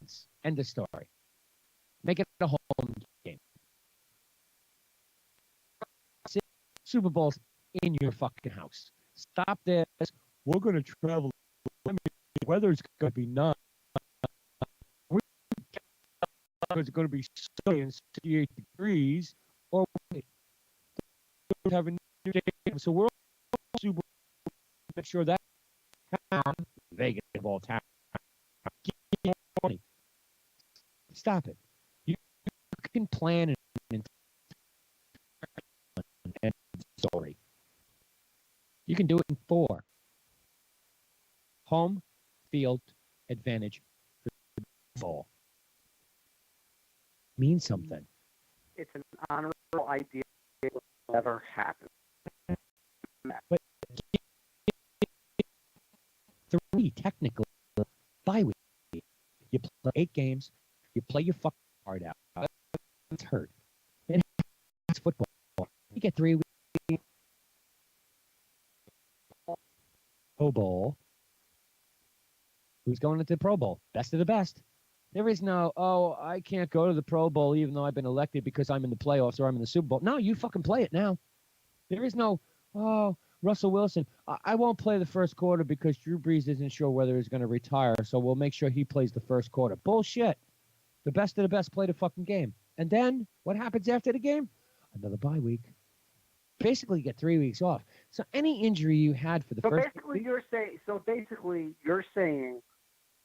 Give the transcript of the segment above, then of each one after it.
wins. End of story. Make it a home game. Super Bowl's in your fucking house. Stop this. We're going to travel. I mean, the weather's going to be nice. It's going to be sunny and 68 degrees. Or we have a new game. So we're all Super Bowl. Make sure that Vegas ball town. Stop it. You can plan and story. You can do it in 4. Home field advantage for the ball. Means something. It's an honorable idea. It will never happen. But 3 technically bye week. You play 8 games. You play your fucking heart out. It's hurt. It's football. You get 3 weeks. Pro Bowl. Who's going into the Pro Bowl? Best of the best. There is no, I can't go to the Pro Bowl even though I've been elected because I'm in the playoffs or I'm in the Super Bowl. No, you fucking play it now. There is no, Russell Wilson, I won't play the first quarter because Drew Brees isn't sure whether he's going to retire, so we'll make sure he plays the first quarter. Bullshit. The best of the best play the fucking game. And then what happens after the game? Another bye week. Basically, you get 3 weeks off. So any injury you had for the first basically you're saying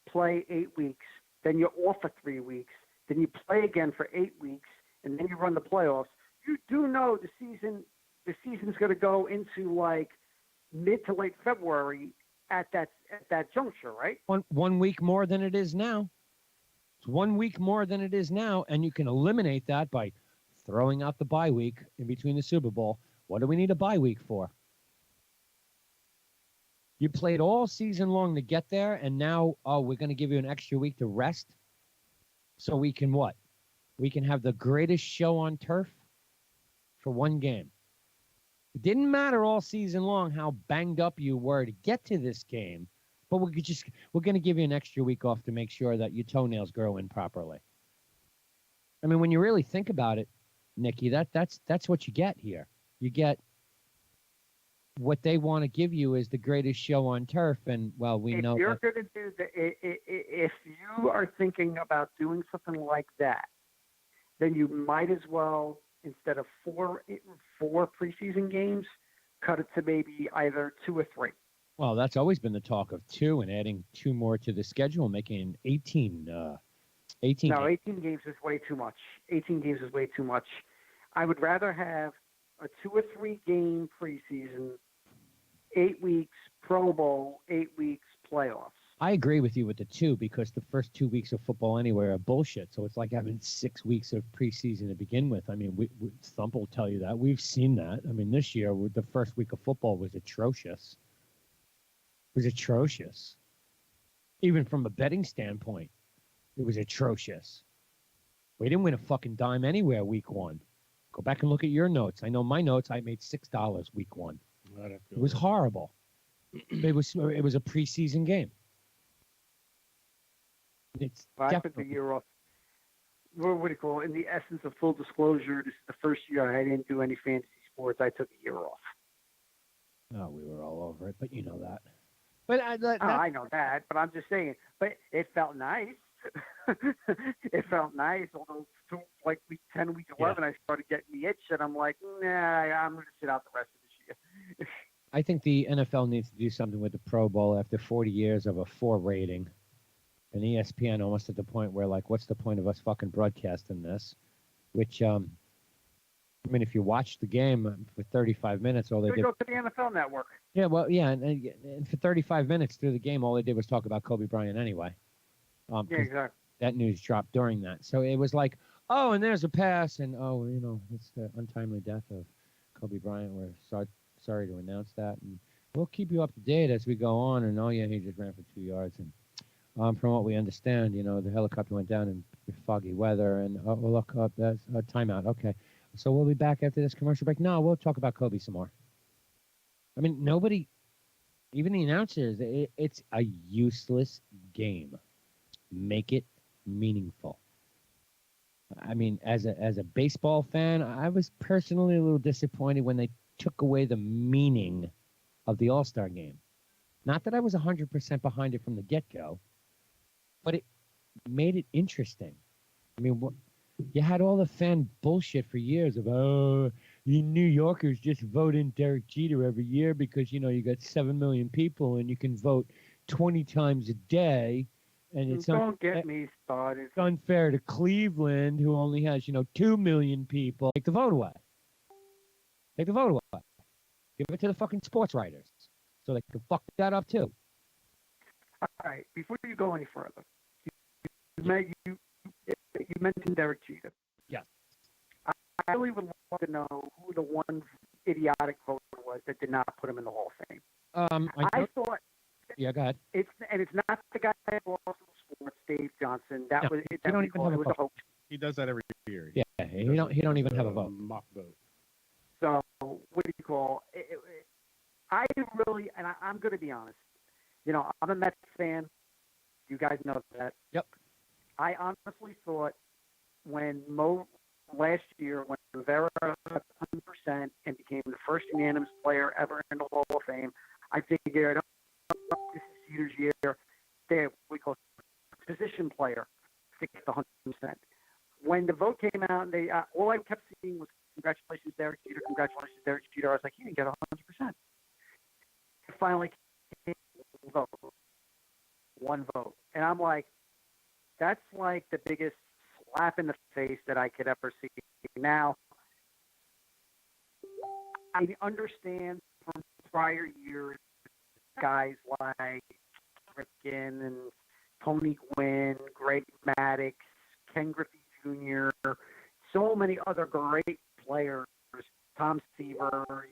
play 8 weeks, then you're off for 3 weeks, then you play again for 8 weeks, and then you run the playoffs. You do know the season's going to go into like mid to late February at that juncture, right? One week more than it is now. It's 1 week more than it is now, and you can eliminate that by throwing out the bye week in between the Super Bowl. What do we need a bye week for? You played all season long to get there, and now, we're going to give you an extra week to rest so we can what? We can have the greatest show on turf for one game. It didn't matter all season long how banged up you were to get to this game, but we're going to give you an extra week off to make sure that your toenails grow in properly. I mean, when you really think about it, Nikki, that's what you get here. You get what they want to give you is the greatest show on turf, and well, we know. If you're going to do if you are thinking about doing something like that, then you might as well, instead of four preseason games, cut it to maybe either 2 or 3. Well, that's always been the talk of 2 and adding 2 more to the schedule, making 18. 18. No, 18 games is way too much. 18 games is way too much. I would rather have a 2 or 3 game preseason, 8 weeks Pro Bowl, 8 weeks playoffs. I agree with you with the 2 because the first 2 weeks of football anyway are bullshit. So it's like having 6 weeks of preseason to begin with. I mean, Thump will tell you that. We've seen that. I mean, this year, the first week of football was atrocious. It was atrocious. Even from a betting standpoint, it was atrocious. We didn't win a fucking dime anywhere week 1. Go back and look at your notes. I know my notes, I made $6 week 1. It was horrible. It was a preseason game. I took the year off. What do you call it? In the essence of full disclosure, this is the first year I didn't do any fantasy sports. I took a year off. Oh, we were all over it, but you know that. But I know that, but I'm just saying. But it felt nice. It felt nice. Although, like week 10, week 11, I started getting the itch, and I'm like, nah, I'm going to sit out the rest of this year. I think the NFL needs to do something with the Pro Bowl after 40 years of a 4 rating. And ESPN almost at the point where, like, what's the point of us fucking broadcasting this? Which, I mean, if you watch the game for 35 minutes, all they did... Go to the NFL Network. Yeah, well, yeah, and for 35 minutes through the game, all they did was talk about Kobe Bryant anyway. Yeah, exactly. That news dropped during that. So it was like, oh, and there's a pass, and, oh, you know, it's the untimely death of Kobe Bryant. We're sorry to announce that, and we'll keep you up to date as we go on. And, oh, yeah, he just ran for 2 yards, and... from what we understand, you know, the helicopter went down in foggy weather, and look, that's a timeout. Okay, so we'll be back after this commercial break. No, we'll talk about Kobe some more. I mean, nobody, even the announcers, it's a useless game. Make it meaningful. I mean, as a baseball fan, I was personally a little disappointed when they took away the meaning of the All-Star game. Not that I was 100% behind it from the get-go, but it made it interesting. I mean, you had all the fan bullshit for years of, oh, you New Yorkers just vote in Derek Jeter every year because, you got 7 million people and you can vote 20 times a day. And it's Don't get me started. unfair to Cleveland, who only has, 2 million people. Take the vote away. Take the vote away. Give it to the fucking sports writers so they can fuck that up too. All right, before you go any further, you mentioned Derek Jeter. Yes. I really would love to know who the one idiotic voter was that did not put him in the Hall of Fame. I thought. Yeah, go ahead. It's not the guy at Boston Sports, Dave Johnson. That was it. Don't even have a vote. hoax. He does that every year. Yeah, he don't even have a vote. Mock vote. So what do you call? I really, and I'm going to be honest. I'm a Mets fan. You guys know that. Yep. I honestly thought when last year when Rivera got 100% and became the first unanimous player ever in the Hall of Fame, I figured this is Jeter's year. We call position player to get the 100%. When the vote came out, and all I kept seeing was congratulations, Derek Jeter, congratulations, Derek Jeter. I was like, he didn't get 100%. It finally came one vote, and I'm like, that's like the biggest slap in the face that I could ever see. Now, I understand from prior years, guys like Ripken and Tony Gwynn, Greg Maddux, Ken Griffey Jr., so many other great players, Tom Seaver,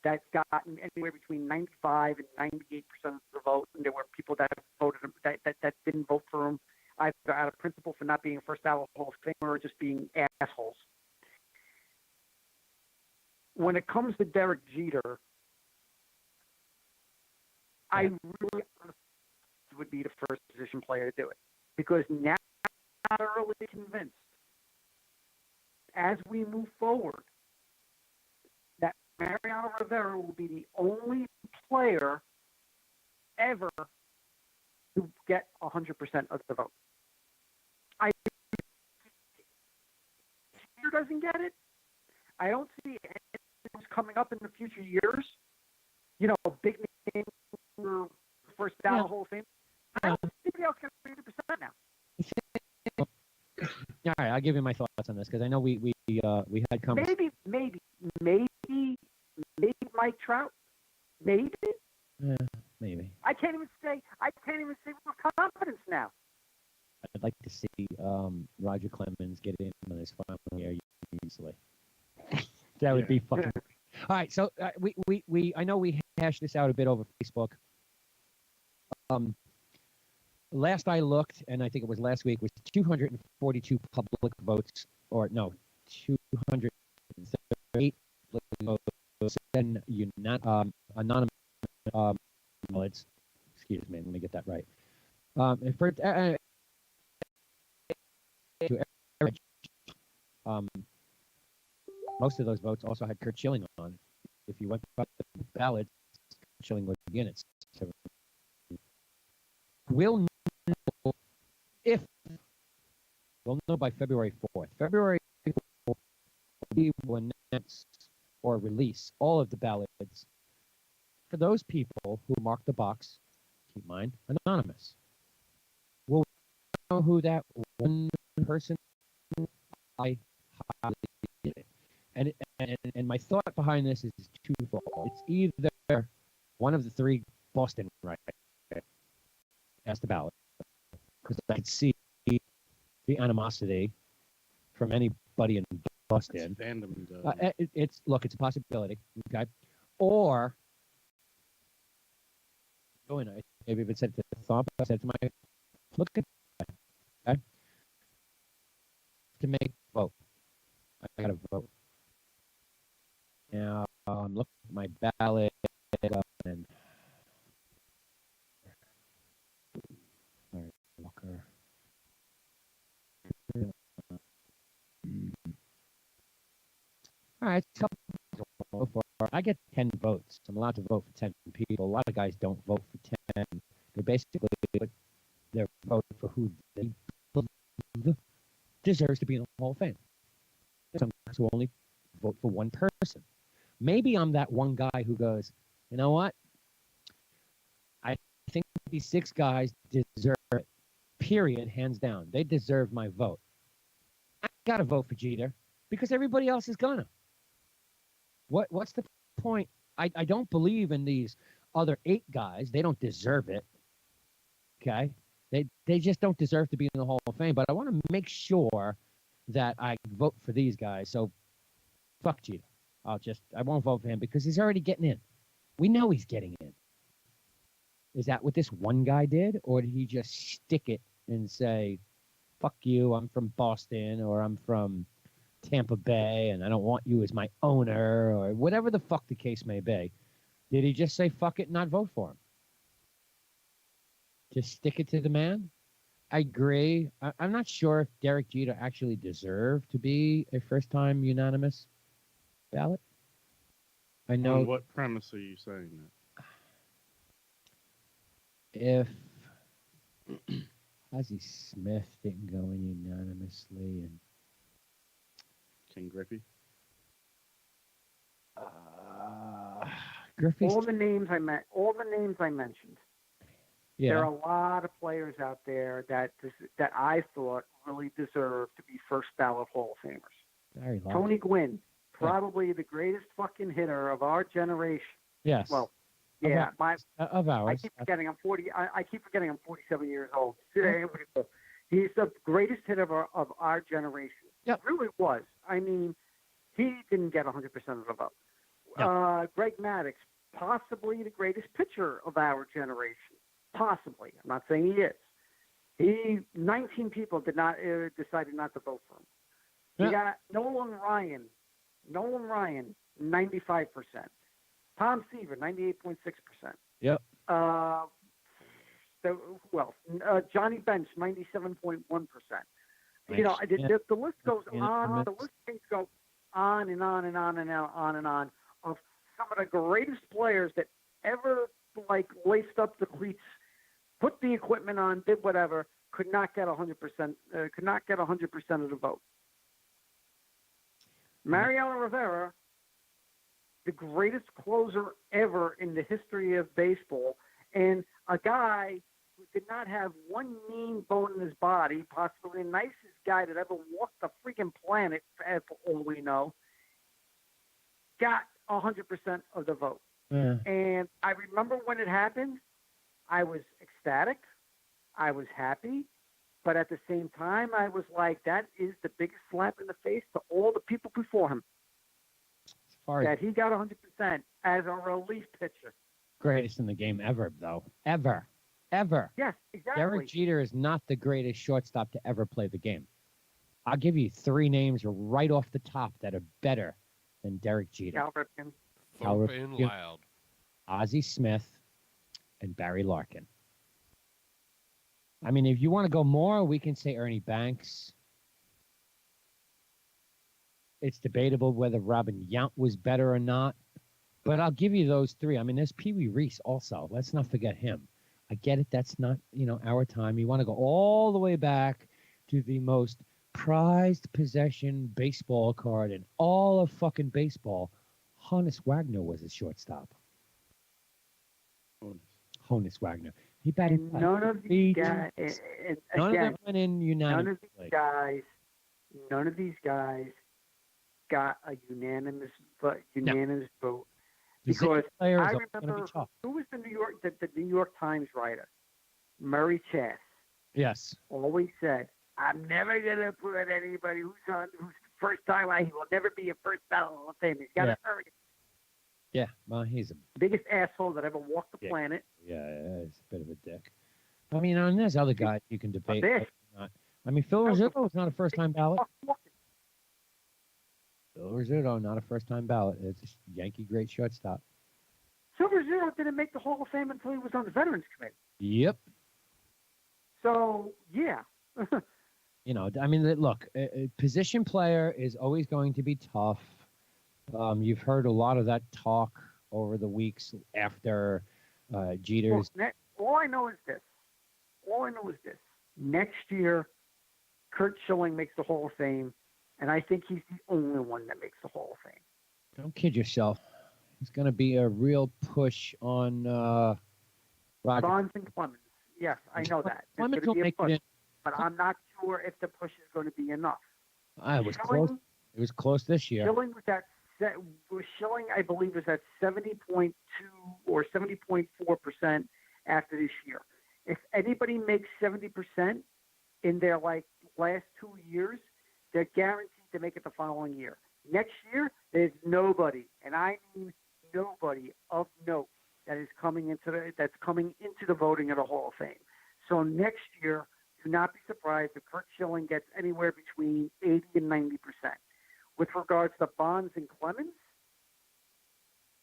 that's gotten anywhere between 95 and 98% of the vote. And there were people that voted that didn't vote for him, either out of principle for not being first ballot Hall of Famer or just being assholes. When it comes to Derek Jeter, I really would be the first position player to do it because now I'm thoroughly convinced as we move forward that Mariano Rivera will be the only player ever to get 100% of the vote. Jeter doesn't get it. I don't see anything coming up in the future years. Big name first ballot Hall of Fame. I don't think anybody else gets 30% now. All right, I'll give you my thoughts on this because I know we had conversations. Maybe Mike Trout. Maybe. Maybe. I can't even say with confidence now. I'd like to see Roger Clemens get in on his final year easily. That would be fucking. All right, so we I know we hashed this out a bit over Facebook. Last I looked, and I think it was last week, was 242 public votes, or no, 238 votes, and anonymous ballots. Excuse me, let me get that right. Most of those votes also had Kurt Schilling on. If you went by the ballots, Kurt Schilling was again at 7. We'll know by February 4th. February 4th, we will announce or release all of the ballots for those people who mark the box, keep in mind, anonymous. We'll know who that one person I highly it. And my thought behind this is twofold. It's either one of the three Boston right cast the ballot, because I could see the animosity from anybody in Boston. It's a possibility. Okay, or maybe if it said to Thump, I said to my look at that. Okay, to make a vote, I got to vote. Now I'm looking at my ballot and Walker. All right, so I'll vote for. I get 10 votes. I'm allowed to vote for 10 people. A lot of guys don't vote for 10. They basically put their vote for who they believe deserves to be in the Hall of Fame. Some guys will only vote for one person. Maybe I'm that one guy who goes, you know what? I think these 6 guys deserve it. Period, hands down. They deserve my vote. I got to vote for Jeter because everybody else is gonna. What's the point? I don't believe in these other 8 guys. They don't deserve it. Okay? They just don't deserve to be in the Hall of Fame. But I want to make sure that I vote for these guys. So fuck Jeter. I won't vote for him because he's already getting in. We know he's getting in. Is that what this one guy did? Or did he just stick it and say, fuck you, I'm from Boston, or I'm from Tampa Bay, and I don't want you as my owner, or whatever the fuck the case may be? Did he just say fuck it and not vote for him? Just stick it to the man? I agree. I'm not sure if Derek Jeter actually deserved to be a first-time unanimous ballot. I know. On what premise are you saying that? If Ozzie Smith didn't go in unanimously, and King Griffey? Griffey's, All the names I mentioned. yeah, There are a lot of players out there that I thought really deserve to be first ballot Hall of Famers. Barry Larkin. Tony Gwynn, probably the greatest fucking hitter of our generation. Yes. Well, yeah, of ours. I keep forgetting I'm 40. I keep forgetting I'm 47 years old. He's the greatest hitter of our generation. Yep. Really was. I mean, he didn't get 100% of the vote. Yep. Greg Maddux, possibly the greatest pitcher of our generation. Possibly. I'm not saying he is. 19 people decided not to vote for him. Yeah. You got Nolan Ryan, 95%. Tom Seaver, 98.6%. Yep. Johnny Bench, 97.1%. Nice. You know, Yeah. the list goes Yeah. on. The list can go on and on and on and on and on of some of the greatest players that ever laced up the cleats, put the equipment on, did whatever, could not get 100%. Could not get 100% of the vote. Mariano Rivera, the greatest closer ever in the history of baseball, and a guy who did not have one mean bone in his body, possibly the nicest guy that ever walked the freaking planet, for all we know, got 100% of the vote. Yeah. And I remember when it happened, I was ecstatic. I was happy. But at the same time, I was like, that is the biggest slap in the face to all the people before him. As far as That he got 100% as a relief pitcher. greatest in the game ever, though. Ever. Yes, exactly. Derek Jeter is not the greatest shortstop to ever play the game. I'll give you 3 names right off the top that are better than Derek Jeter. Cal Ripken. Thump and loud. Ozzie Smith, and Barry Larkin. I mean, if you want to go more, we can say Ernie Banks. It's debatable whether Robin Yount was better or not, but I'll give you those 3. I mean, there's Pee Wee Reese also. Let's not forget him. I get it. That's not, our time. You want to go all the way back to the most prized possession baseball card in all of fucking baseball. Honus Wagner was a shortstop. Honus Wagner. He batted. And none of these guys, None of them went in unanimously. None of these guys got a unanimous vote. Because I remember who was the New York Times writer, Murray Chass. Yes. Always said, "I'm never gonna put anybody who's first time. He will never be a first ballot Hall of Fame. He's got to earn it." Yeah, well, he's a biggest asshole that ever walked the planet. Yeah, he's a bit of a dick. I mean, and there's other guys you can debate. I mean, Phil Rizzuto is not a first-time ballot. Phil Rizzuto, not a first-time ballot. It's a Yankee great shortstop. Phil Rizzuto didn't make the Hall of Fame until he was on the Veterans Committee. Yep. So, yeah. I mean, look, a position player is always going to be tough. You've heard a lot of that talk over the weeks after Well, Jeter's. all I know is this. All I know is this. Next year, Kurt Schilling makes the Hall of Fame, and I think he's the only one that makes the Hall of Fame. Don't kid yourself. It's going to be a real push on Roger. Bonds and Clemens. Yes, I know that. There's Clemens going will to be a make it push, in. but I'm not sure if the push is going to be enough. It was close. It was close this year. Schilling was at Schilling, I believe, was at 70.2 or 70.4% after this year. If anybody makes 70% in their last 2 years, they're guaranteed to make it the following year. Next year, there's nobody, and I mean nobody of note that is coming into the voting of the Hall of Fame. So next year, do not be surprised if Kurt Schilling gets anywhere between 80 and 90%. With regards to Bonds and Clemens,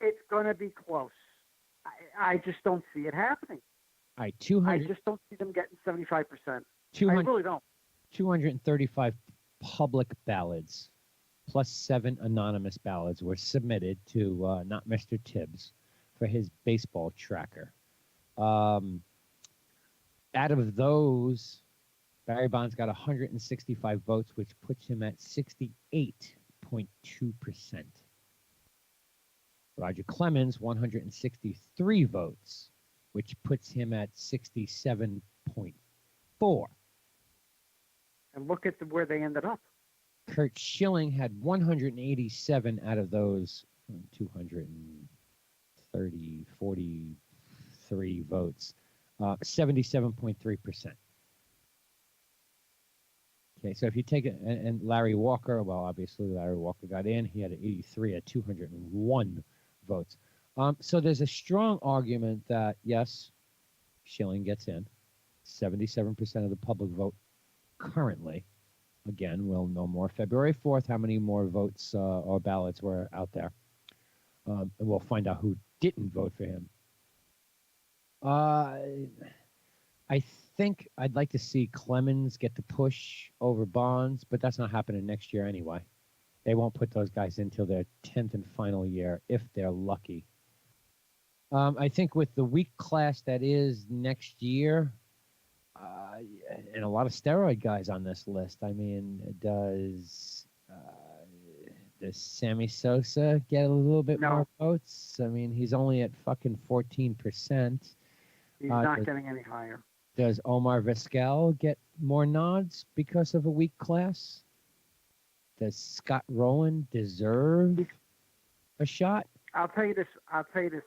it's going to be close. I just don't see it happening. All right, I just don't see them getting 75%. 200, I really don't. 235 public ballots plus 7 anonymous ballots were submitted to not Mr. Tibbs for his baseball tracker. Out of those, Barry Bonds got 165 votes, which puts him at 68.2%. Roger Clemens, 163 votes, which puts him at 67.4%. And look at where they ended up. Kurt Schilling had 187 out of those 43 votes, 77.3%. Okay, so if you take it, and Larry Walker, well, obviously Larry Walker got in. He had 83 at 201 votes. So there's a strong argument that, yes, Schilling gets in. 77% of the public vote currently. Again, we'll know more February 4th how many more votes or ballots were out there. And we'll find out who didn't vote for him. I think I'd like to see Clemens get the push over Bonds, but that's not happening next year anyway. They won't put those guys until their 10th and final year, if they're lucky. I think with the weak class that is next year, and a lot of steroid guys on this list. I mean, does Sammy Sosa get a little bit more votes? I mean, he's only at fucking 14%. He's not getting any higher. Does Omar Vizquel get more nods because of a weak class? Does Scott Rowland deserve a shot? I'll tell you this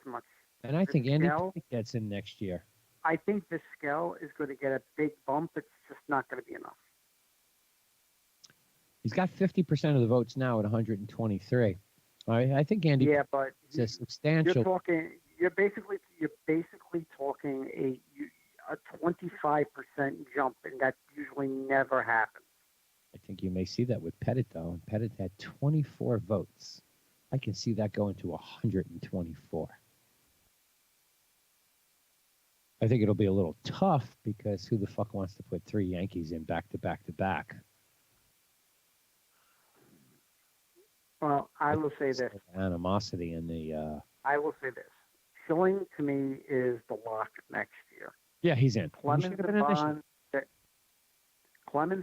much. And I think Andy gets in next year. I think Vizquel is going to get a big bump. It's just not going to be enough. He's got 50% of the votes now at 123. I think Andy. Yeah, but it's a substantial. You're basically talking a 25% jump, and that usually never happens. I think you may see that with Pettit though. And Pettit had 24 votes. I can see that going to 124. I think it'll be a little tough because who the fuck wants to put 3 Yankees in back to back to back? Well, I will say this. Animosity in the. I will say this. Schilling to me is the lock next year. Yeah, he's in. Clemens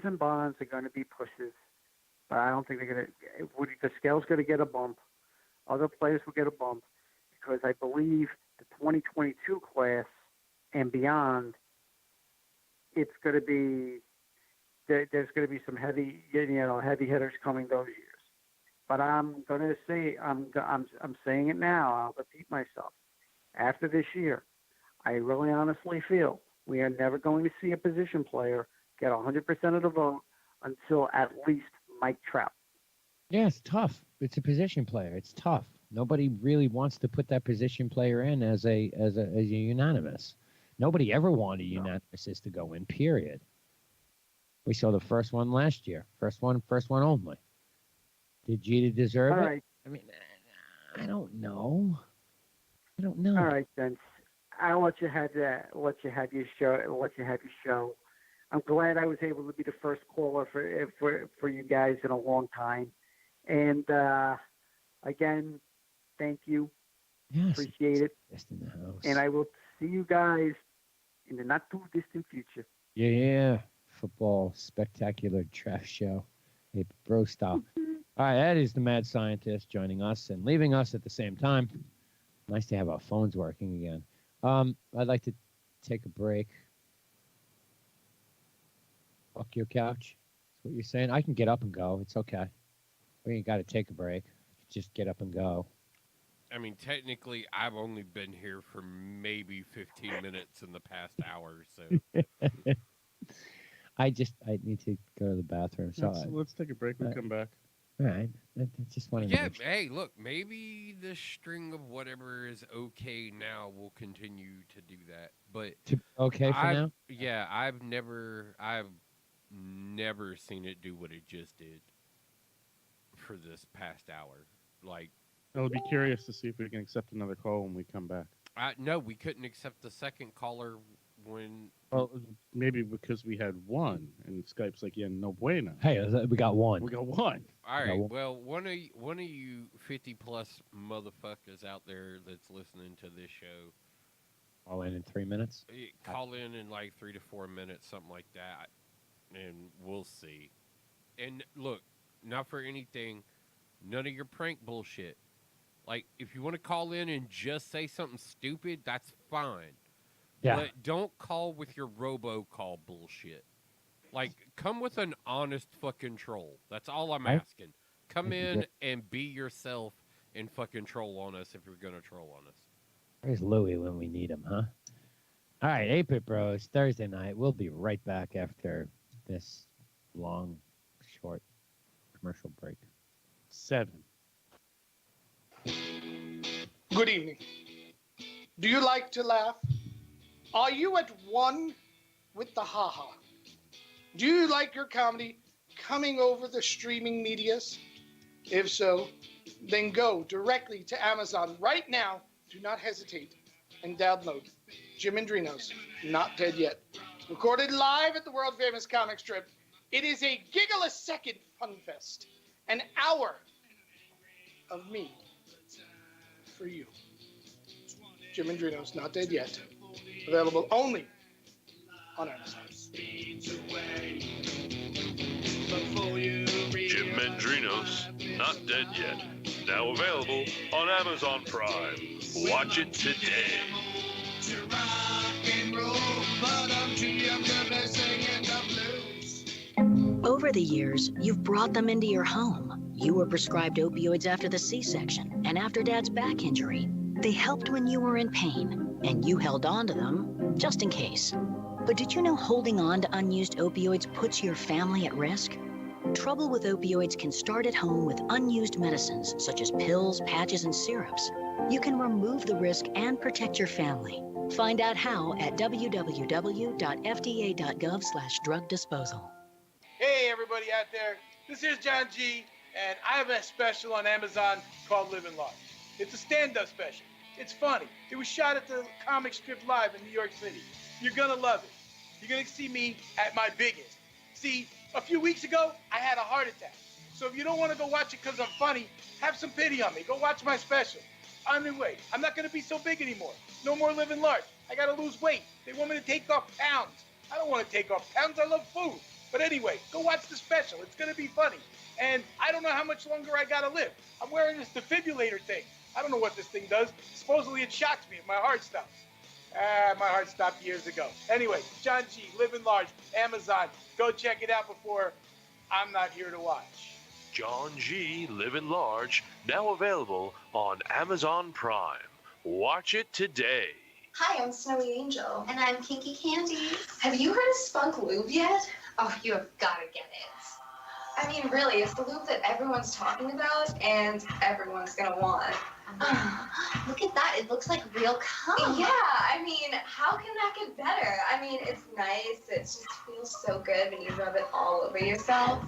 and Bonds are going to be pushes, but I don't think they're going to. The scale's going to get a bump. Other players will get a bump because I believe the 2022 class and beyond, it's going to be there's going to be some heavy hitters coming those years. But I'm going to say I'm saying it now. I'll repeat myself. After this year, I really honestly feel we are never going to see a position player get 100% of the vote until at least Mike Trout. Yeah, it's tough. It's a position player. It's tough. Nobody really wants to put that position player in as a unanimous. Nobody ever wanted unanimous to go in, period. We saw the first one last year. First one only. Did Jeter deserve it? Right. I mean, I don't know. All right, then. I'll let you have that. Let you have your show. I'm glad I was able to be the first caller for you guys in a long time. And Again, thank you. Yes. Appreciate it. Just in the house. And I will see you guys in the not too distant future. Yeah. Football spectacular trash show. Hey, bro, stop. All right, that is the mad scientist joining us and leaving us at the same time. Nice to have our phones working again. I'd like to take a break. Fuck your couch. That's what you're saying. I can get up and go. It's okay. We ain't got to take a break. Just get up and go. I mean, technically, I've only been here for maybe 15 minutes in the past hour, so. I need to go to the bathroom. So Let's take a break. We'll come back. All right. I just want to. Yeah, hey, look, maybe this string of whatever is okay now will continue to do that. But okay for now? Yeah, I've never seen it do what it just did for this past hour. Like, I'll be curious to see if we can accept another call when we come back. No, we couldn't accept the second caller when. Well, maybe because we had one, and Skype's like, yeah, no bueno. Hey, we got one. We got one. All right. Well, one of you 50+ motherfuckers out there that's listening to this show. Call in 3 minutes. Call in like 3 to 4 minutes, something like that, and we'll see. And look, not for anything, none of your prank bullshit. Like, if you want to call in and just say something stupid, that's fine. Yeah. But don't call with your robocall bullshit. Like, come with an honest fucking troll. That's all I'm asking. Come in and be yourself and fucking troll on us if you're going to troll on us. Where's Louie when we need him, huh? All right, 8-Bit Bros, Thursday night. We'll be right back after this long, short commercial break. 7. Good evening. Do you like to laugh? Are you at one with the ha-ha? Do you like your comedy coming over the streaming medias? If so, then go directly to Amazon right now. Do not hesitate and download Jim and Drino's Not Dead Yet. Recorded live at the world-famous comic strip, it is a giggle-a-second fun fest. An hour of me for you. Jim and Drino's Not Dead Yet. Available only on Amazon. Jim Mendrino's Not Dead Yet. Now available on Amazon Prime. Watch it today. Over the years, you've brought them into your home. You were prescribed opioids after the C-section and after Dad's back injury. They helped when you were in pain, and you held on to them just in case. But did you know holding on to unused opioids puts your family at risk? Trouble with opioids can start at home with unused medicines such as pills, patches, and syrups. You can remove the risk and protect your family. Find out how at www.fda.gov/drug disposal. Hey, everybody out there. This is John G, and I have a special on Amazon called Living Large. It's a stand-up special. It's funny. It was shot at the comic strip live in New York City. You're going to love it. You're going to see me at my biggest. See, a few weeks ago, I had a heart attack. So if you don't want to go watch it because I'm funny, have some pity on me. Go watch my special. Anyway, I'm not going to be so big anymore. No more living large. I got to lose weight. They want me to take off pounds. I don't want to take off pounds. I love food. But anyway, go watch the special. It's going to be funny. And I don't know how much longer I got to live. I'm wearing this defibrillator thing. I don't know what this thing does. Supposedly it shocks me if my heart stops. My heart stopped years ago. Anyway, John G, Living Large, Amazon. Go check it out before I'm not here to watch. John G. Living Large. Now available on Amazon Prime. Watch it today. Hi, I'm Snowy Angel. And I'm Kinky Candy. Have you heard of Spunk Lube yet? Oh, you have got to get it. I mean, really, it's the lube that everyone's talking about and everyone's gonna want. Look at that. It looks like real cum. Yeah, I mean, how can that get better? I mean, it's nice. It just feels so good when you rub it all over yourself.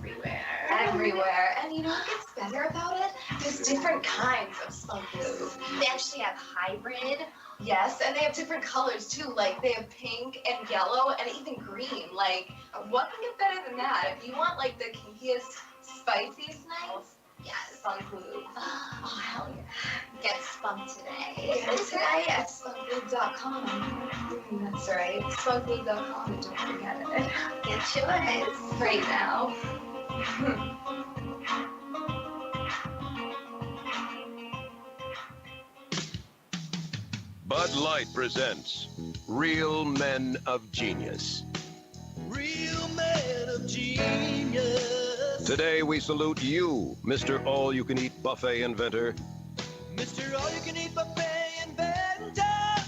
Everywhere. And you know what gets better about it? There's different kinds of Spunk Lube. They actually have hybrid. Yes, and they have different colors too. Like they have pink and yellow and even green. Like, what can get better than that? If you want like the kinkiest, spiciest nights, Yes, Spunk Lube. Oh, hell yeah. Get spunked today. Today at spunklube.com. That's right. Spunklube.com, and don't forget it. Get yours right now. Bud Light presents Real Men of Genius. Real men of genius. Today we salute you, Mr. All-You-Can-Eat Buffet Inventor. Mr. All-You-Can-Eat Buffet Inventor.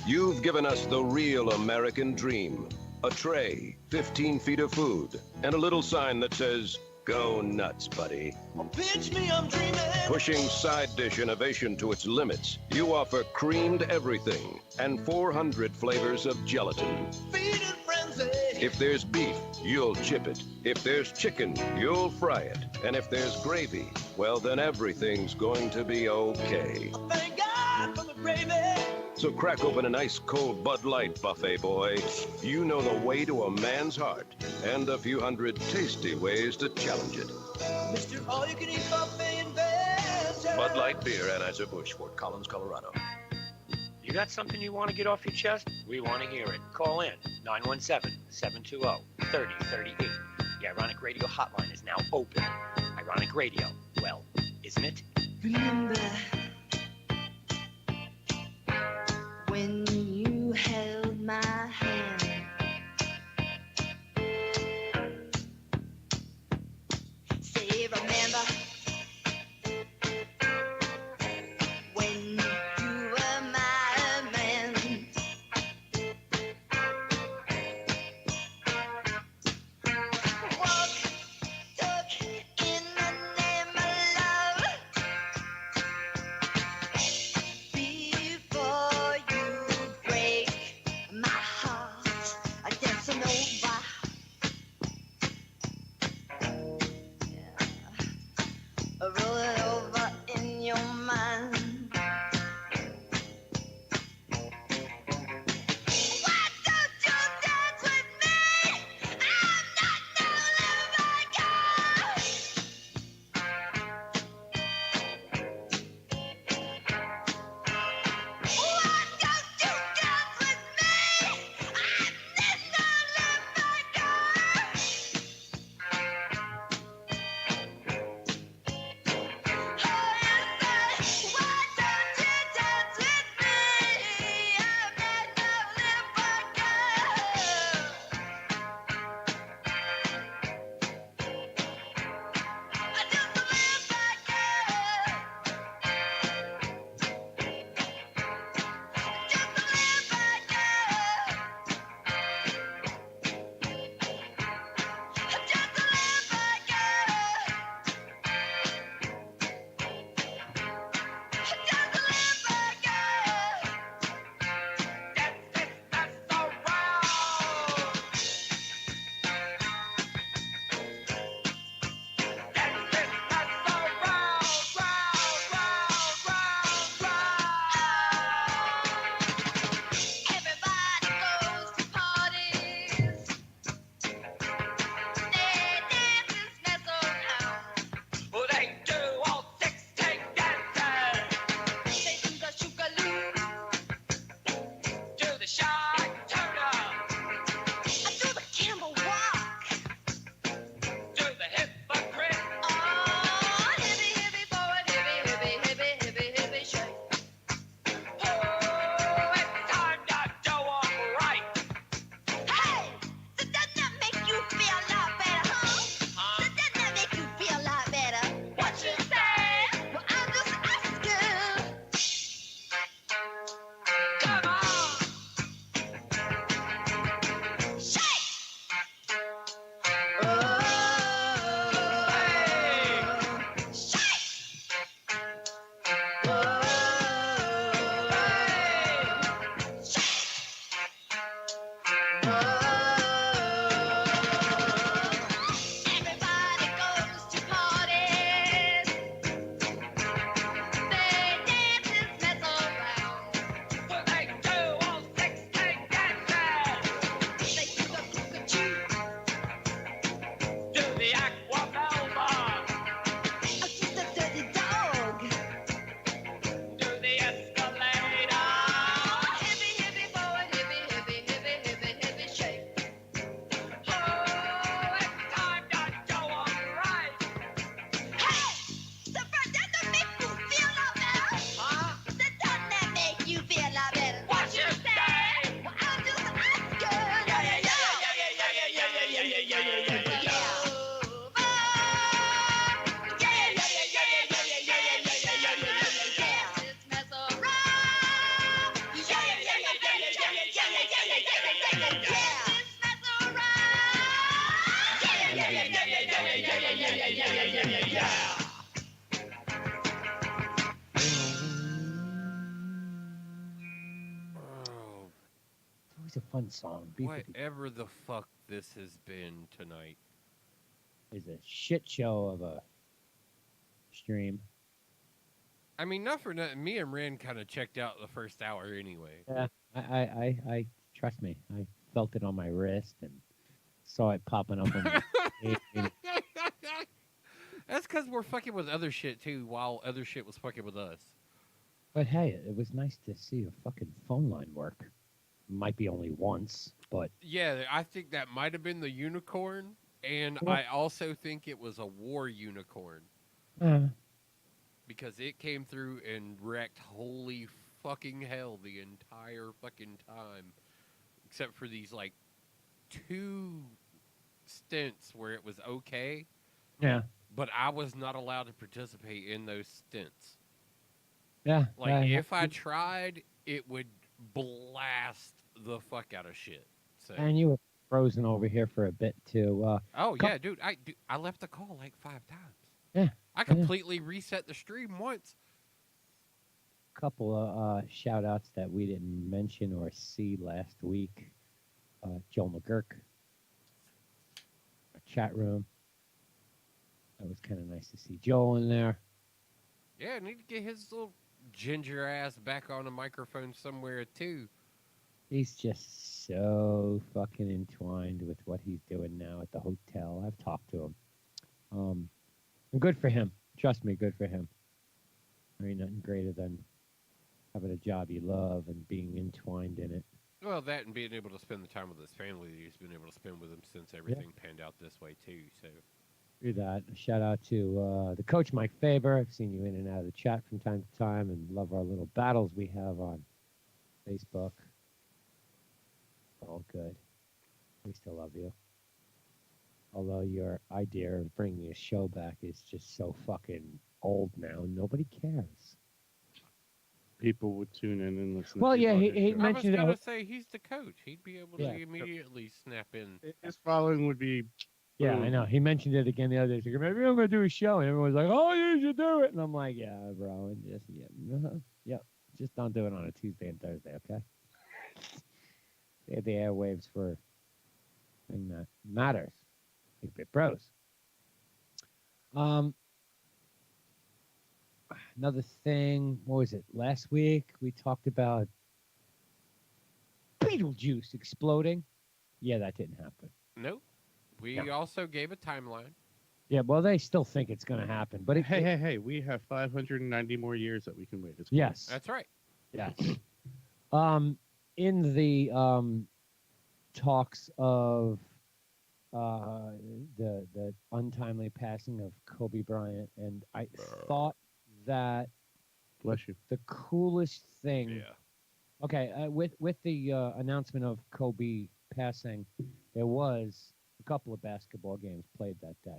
You've given us the real American dream. A tray, 15 feet of food, and a little sign that says, "Go nuts, buddy." Oh, pinch me, I'm dreaming. Pushing side dish innovation to its limits, you offer creamed everything and 400 flavors of gelatin. Feed it frenzy. If there's beef, you'll chip it. If there's chicken, you'll fry it. And if there's gravy, well, then everything's going to be okay. Thank God for the gravy. So crack open an ice-cold Bud Light, buffet boy. You know the way to a man's heart and a few hundred tasty ways to challenge it. Mr. All-You-Can-Eat Buffet Inventor. Bud Light Beer, Anheuser-Busch, Fort Collins, Colorado. You got something you want to get off your chest? We want to hear it. Call in 917-720-3038. The Ironic Radio hotline is now open. Ironic Radio, well, isn't it? Remember when you held my hand? Say, remember when you were my man? Walk, talk in the name of love. Before you Oh, It's always a fun song. Beef with whatever the fuck this has been tonight. is a shit show of a stream. I mean, not for nothing. Me and Ren kind of checked out the first hour anyway. Yeah, I trust me. I felt it on my wrist and saw it popping up on my. That's because we're fucking with other shit too, while other shit was fucking with us. But hey, it was nice to see a fucking phone line work. Might be only once, but Yeah, I think that might have been the unicorn, and Well- I also think it was a war unicorn uh, because it came through and wrecked holy fucking hell the entire fucking time, except for these like 2 stints where it was okay, yeah, but I was not allowed to participate in those stints. yeah. Like if I tried, it would blast the fuck out of shit. So. And you were frozen over here for a bit too. Oh yeah, dude, I left the call like 5 times. Yeah, I completely reset the stream once. couple of shout outs that we didn't mention or see last week. Joel McGurk, our chat room. That was kind of nice to see Joel in there. Yeah, I need to get his little ginger ass back on a microphone somewhere too. He's just so fucking entwined with what he's doing now at the hotel. I've talked to him. And good for him. Trust me, good for him. There ain't nothing greater than having a job you love and being entwined in it. Well, that and being able to spend the time with his family that he's been able to spend with him since everything panned out this way too. So. Do that. A shout out to the coach, Mike Faber. I've seen you in and out of the chat from time to time and love our little battles we have on Facebook. All good. We still love you. Although your idea of bringing a show back is just so fucking old now, nobody cares. People would tune in and listen. Well, to yeah, people on he your show. mentioned I it. was gonna say he's the coach. He'd be able to Yeah. immediately snap in. His following would be. Yeah, I know. He mentioned it again the other day. He's like, maybe I'm going to do a show. And everyone's like, oh, you should do it. And I'm like, yeah, bro. And just, yeah. Just don't do it on a Tuesday and Thursday, okay? They have the airwaves for a thing that matters. Big Bit Bros. Another thing, what was it? Last week, we talked about Beetlejuice exploding. Yeah, that didn't happen. Nope. We also gave a timeline. Yeah, well, they still think it's going to happen. But Hey, we have 590 more years that we can wait. It's cool. Yes. That's right. Yes. In the talks of the untimely passing of Kobe Bryant, and I thought that Bless you. the coolest thing. Yeah. Okay, with the announcement of Kobe passing, there was a couple of basketball games played that day.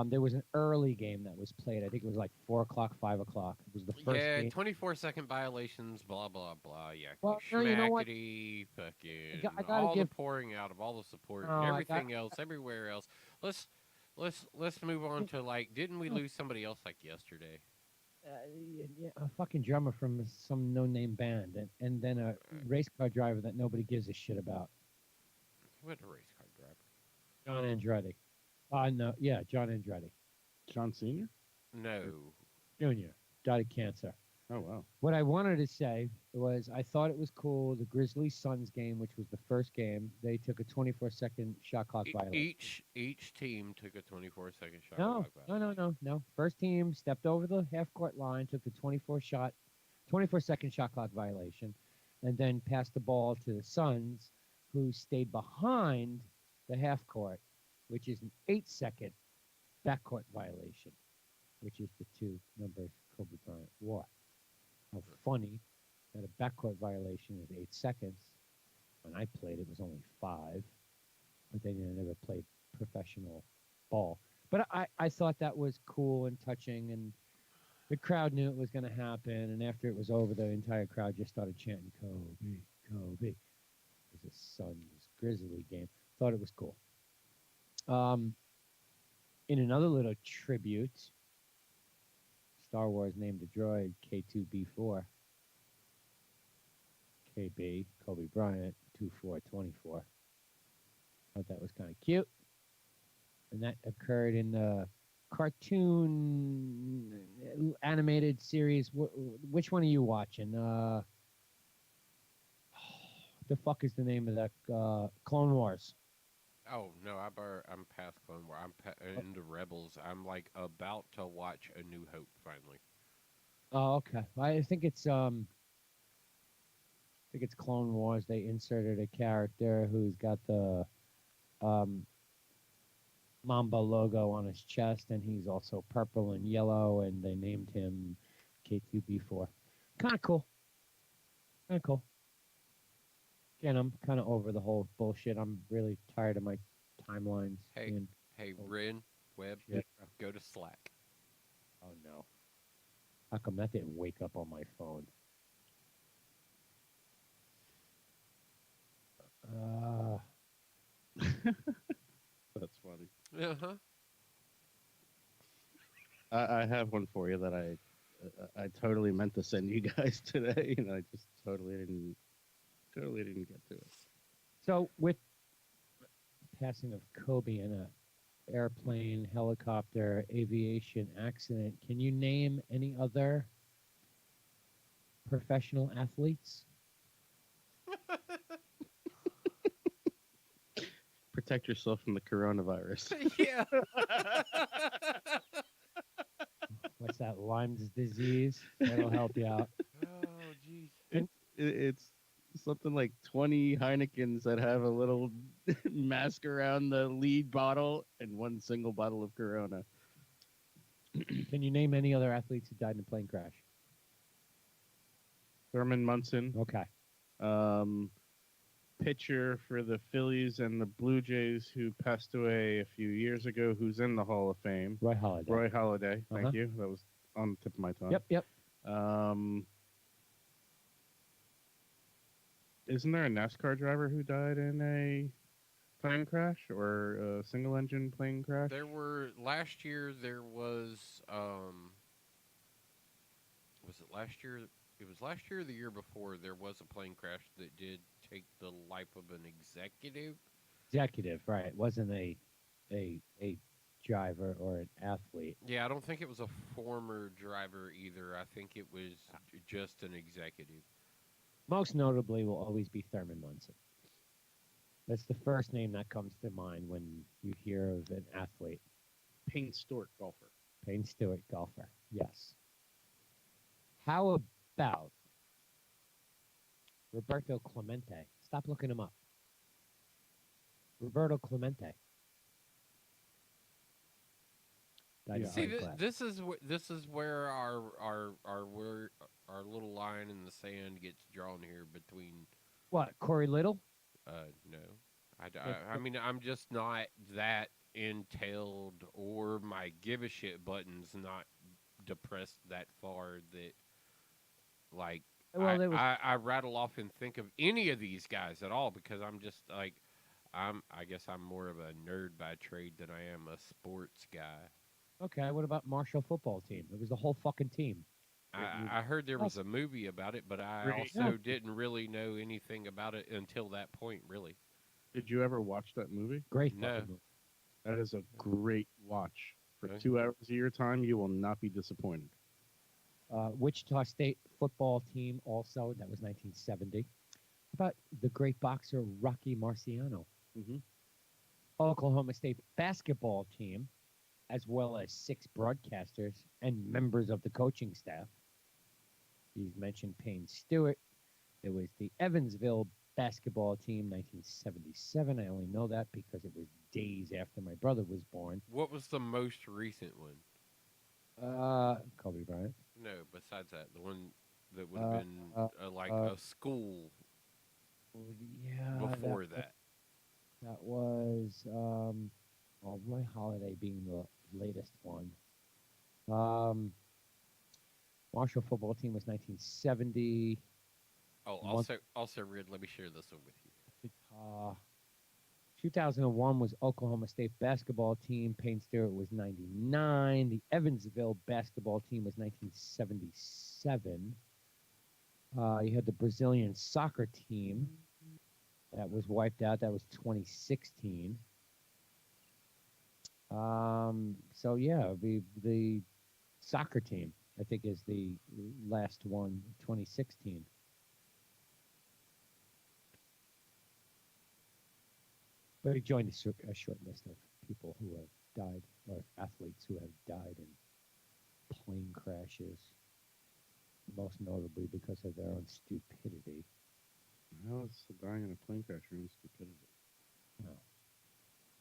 There was an early game that was played. I think it was like 4 o'clock, 5 o'clock. It was the first Yeah, game. 24-second violations, blah, blah, blah. Yeah. Well, no, you know what? Schmackety, fucking, I gotta all give- the pouring out of all the support No, and I everything else, everywhere else. Let's move on to, like, didn't we lose somebody else, like, yesterday? Yeah, a fucking drummer from some no-name band, and then a race car driver that nobody gives a shit about. What a race car driver. John Andretti. No, yeah, John Andretti. John Sr.? No. Jr. died of cancer. Oh, wow. What I wanted to say was I thought it was cool. The Grizzlies Suns game, which was the first game, they took a 24-second shot clock violation. Each team took a 24-second shot No, clock violation. no. First team stepped over the half-court line, took the 24-second shot clock violation, and then passed the ball to the Suns, who stayed behind the half court, which is an 8-second backcourt violation, which is the two numbers Kobe Bryant wore. How funny that a backcourt violation is 8 seconds. When I played, it was only 5. but they never played professional ball. But I thought that was cool and touching, and the crowd knew it was going to happen. And after it was over, the entire crowd just started chanting Kobe, Kobe. It was a Suns Grizzly game. Thought it was cool. In another little tribute, Star Wars named a droid K2B4. KB, Kobe Bryant, 2424. Thought that was kind of cute. And that occurred in the cartoon animated series. Which one are you watching? The fuck is the name of that? Clone Wars. Oh no, I'm past Clone War. Into Rebels. I'm like about to watch A New Hope finally. Oh, okay. I think it's Clone Wars. They inserted a character who's got the Mamba logo on his chest, and he's also purple and yellow, and they named him K2B4. Kind of cool. Kind of cool. Again, I'm kind of over the whole bullshit. I'm really tired of my timelines. Hey, being- hey, Ren, Webb, Shit. go to Slack. Oh no. How come that didn't wake up on my phone? That's funny. Uh huh. I have one for you that I totally meant to send you guys today, and I just totally didn't get to it. So with passing of Kobe in a airplane, helicopter, aviation accident, can you name any other professional athletes? Protect yourself from the coronavirus. Yeah. What's that? Lyme's disease? That'll help you out. Oh jeez. It's something like 20 Heinekens that have a little mask around the lead bottle and one single bottle of Corona. Can you name any other athletes who died in a plane crash? Thurman Munson, Okay. pitcher for the Phillies and the Blue Jays who passed away a few years ago, who's in the Hall of Fame. Roy Halladay. Roy Halladay, Uh-huh. thank you. That was on the tip of my tongue. Yep. Isn't there a NASCAR driver who died in a plane crash or a single engine plane crash? There were last year. There was it last year? It was last year or the year before. There was a plane crash that did take the life of an executive. Executive, right. It wasn't a driver or an athlete. Yeah, I don't think it was a former driver either. I think it was just an executive. Most notably will always be Thurman Munson. That's the first name that comes to mind when you hear of an athlete. Payne Stewart, golfer. Payne Stewart, golfer. Yes. How about Roberto Clemente? Stop looking him up. Roberto Clemente. Died in See, art class. this is where our little line in the sand gets drawn here between. What, Corey Little? No, I mean I'm just not that entailed, or my give a shit buttons not depressed that far that like Well, I rattle off and think of any of these guys at all, because I'm just like I guess I'm more of a nerd by trade than I am a sports guy. Okay, what about Marshall football team? It was the whole fucking team. I heard there was a movie about it, but I Right. also didn't really know anything about it until that point, really. Did you ever watch that movie? Great No. fucking movie. That is a great watch. For Okay. 2 hours of your time, you will not be disappointed. Wichita State football team also, that was 1970. How about the great boxer Rocky Marciano? Mm-hmm. Oklahoma State basketball team, as well as 6 broadcasters and members of the coaching staff. He's mentioned Payne Stewart. It was the Evansville basketball team, 1977. I only know that because it was days after my brother was born. What was the most recent one? Kobe Bryant. No, besides that, the one that would have been like a school Yeah. before that. That was well, Roy Holiday being the latest one. Um, Marshall football team was 1970. Oh, Month, also, Rid, let me share this one with you. uh, 2001 was Oklahoma State basketball team. Payne Stewart was 99. The Evansville basketball team was 1977. You had the Brazilian soccer team that was wiped out. That was 2016. So yeah, the soccer team, I think, is the last one, 2016. But he joined a short list of people who have died, or athletes who have died in plane crashes, most notably because of their own stupidity. How is dying in a plane crash your own stupidity? Well,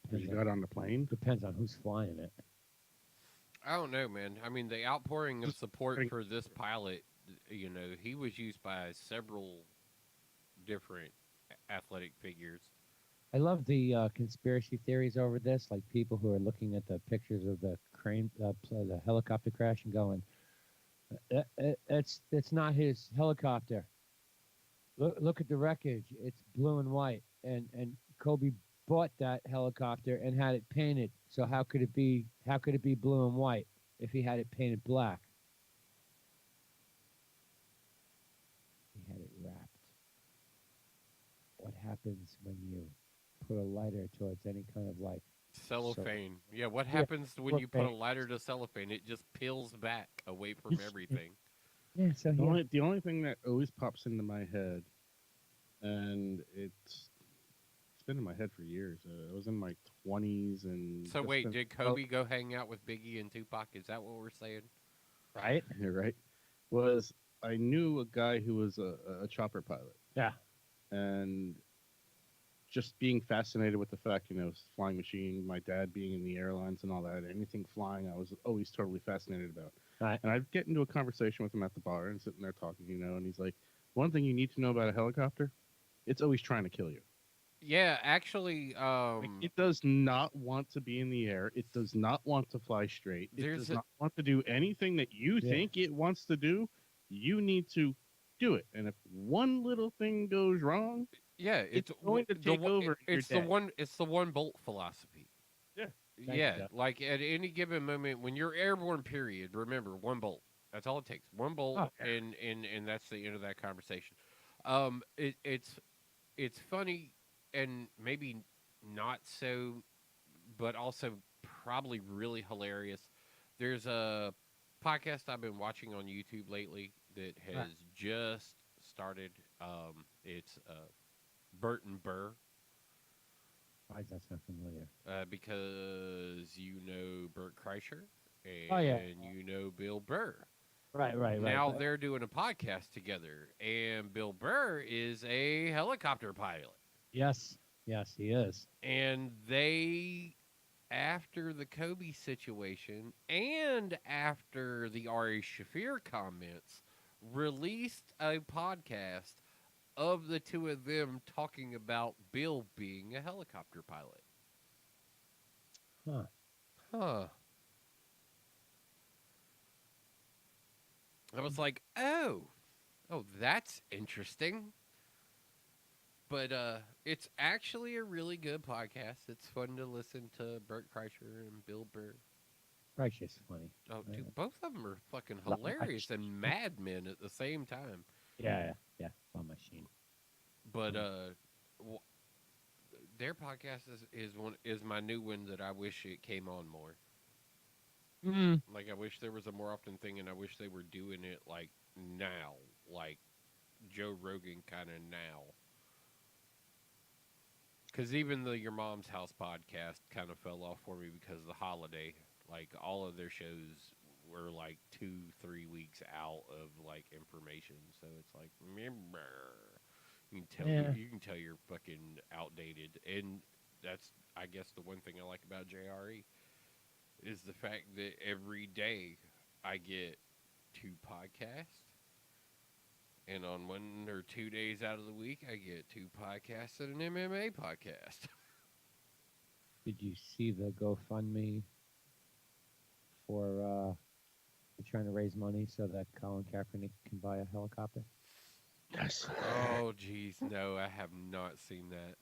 Because you got on the plane? Depends on who's flying it. I don't know, man. I mean, the outpouring of support for this pilot, you know, he was used by several different athletic figures. I love the conspiracy theories over this, like people who are looking at the pictures of the the helicopter crash and going, it's not his helicopter. Look at the wreckage. It's blue and white, and Kobe bought that helicopter and had it painted. So how could it be blue and white if he had it painted black? He had it wrapped. What happens when you put a lighter towards any kind of like Cellophane. Yeah, what happens when you put a lighter to cellophane? It just peels back away from everything. Yeah, so the only thing that always pops into my head, and it's been in my head for years. I was in my 20s, and So wait, did Kobe go hang out with Biggie and Tupac? Is that what we're saying? Right. Yeah, right. Was I knew a guy who was a chopper pilot. Yeah. And just being fascinated with the fact, you know, flying machine, my dad being in the airlines and all that, anything flying, I was always totally fascinated about. Right. And I'd get into a conversation with him at the bar and sitting there talking, you know, and he's like, one thing you need to know about a helicopter, it's always trying to kill you. Yeah, actually, it does not want to be in the air. It does not want to fly straight. It does not want to do anything that you think it wants to do. You need to do it. And if one little thing goes wrong, yeah, it's going to take over. It's the one bolt philosophy. Yeah. Yeah, like at any given moment when you're airborne, period, remember one bolt. That's all it takes. One bolt, and that's the end of that conversation. It's funny and maybe not so, but also probably really hilarious. There's a podcast I've been watching on YouTube lately that has just started. It's Bert and Burr. Why does that sound familiar? Because you know Bert Kreischer and you know Bill Burr. Right. Now they're doing a podcast together, and Bill Burr is a helicopter pilot. Yes, he is. And they, after the Kobe situation and after the Ari Shaffir comments, released a podcast of the two of them talking about Bill being a helicopter pilot. Huh. I was like, oh, that's interesting. But it's actually a really good podcast. It's fun to listen to Bert Kreischer and Bill Burr. Kreischer's funny. Oh, dude, both of them are fucking hilarious and madmen at the same time. Yeah. On machine. But their podcast is my new one that I wish it came on more. Like, I wish there was a more often thing, and I wish they were doing it, like, now. Like, Joe Rogan kind of now. Because even the Your Mom's House podcast kind of fell off for me because of the holiday. Like, all of their shows were, like, 2-3 weeks out of, like, information. So it's like, you can tell you're fucking outdated. And that's, I guess, the one thing I like about JRE. Is the fact that every day I get 2 podcasts, and on 1 or 2 days out of the week I get 2 podcasts and an MMA podcast. Did you see the GoFundMe for they're trying to raise money so that Colin Kaepernick can buy a helicopter? Yes. Oh, geez, no, I have not seen that.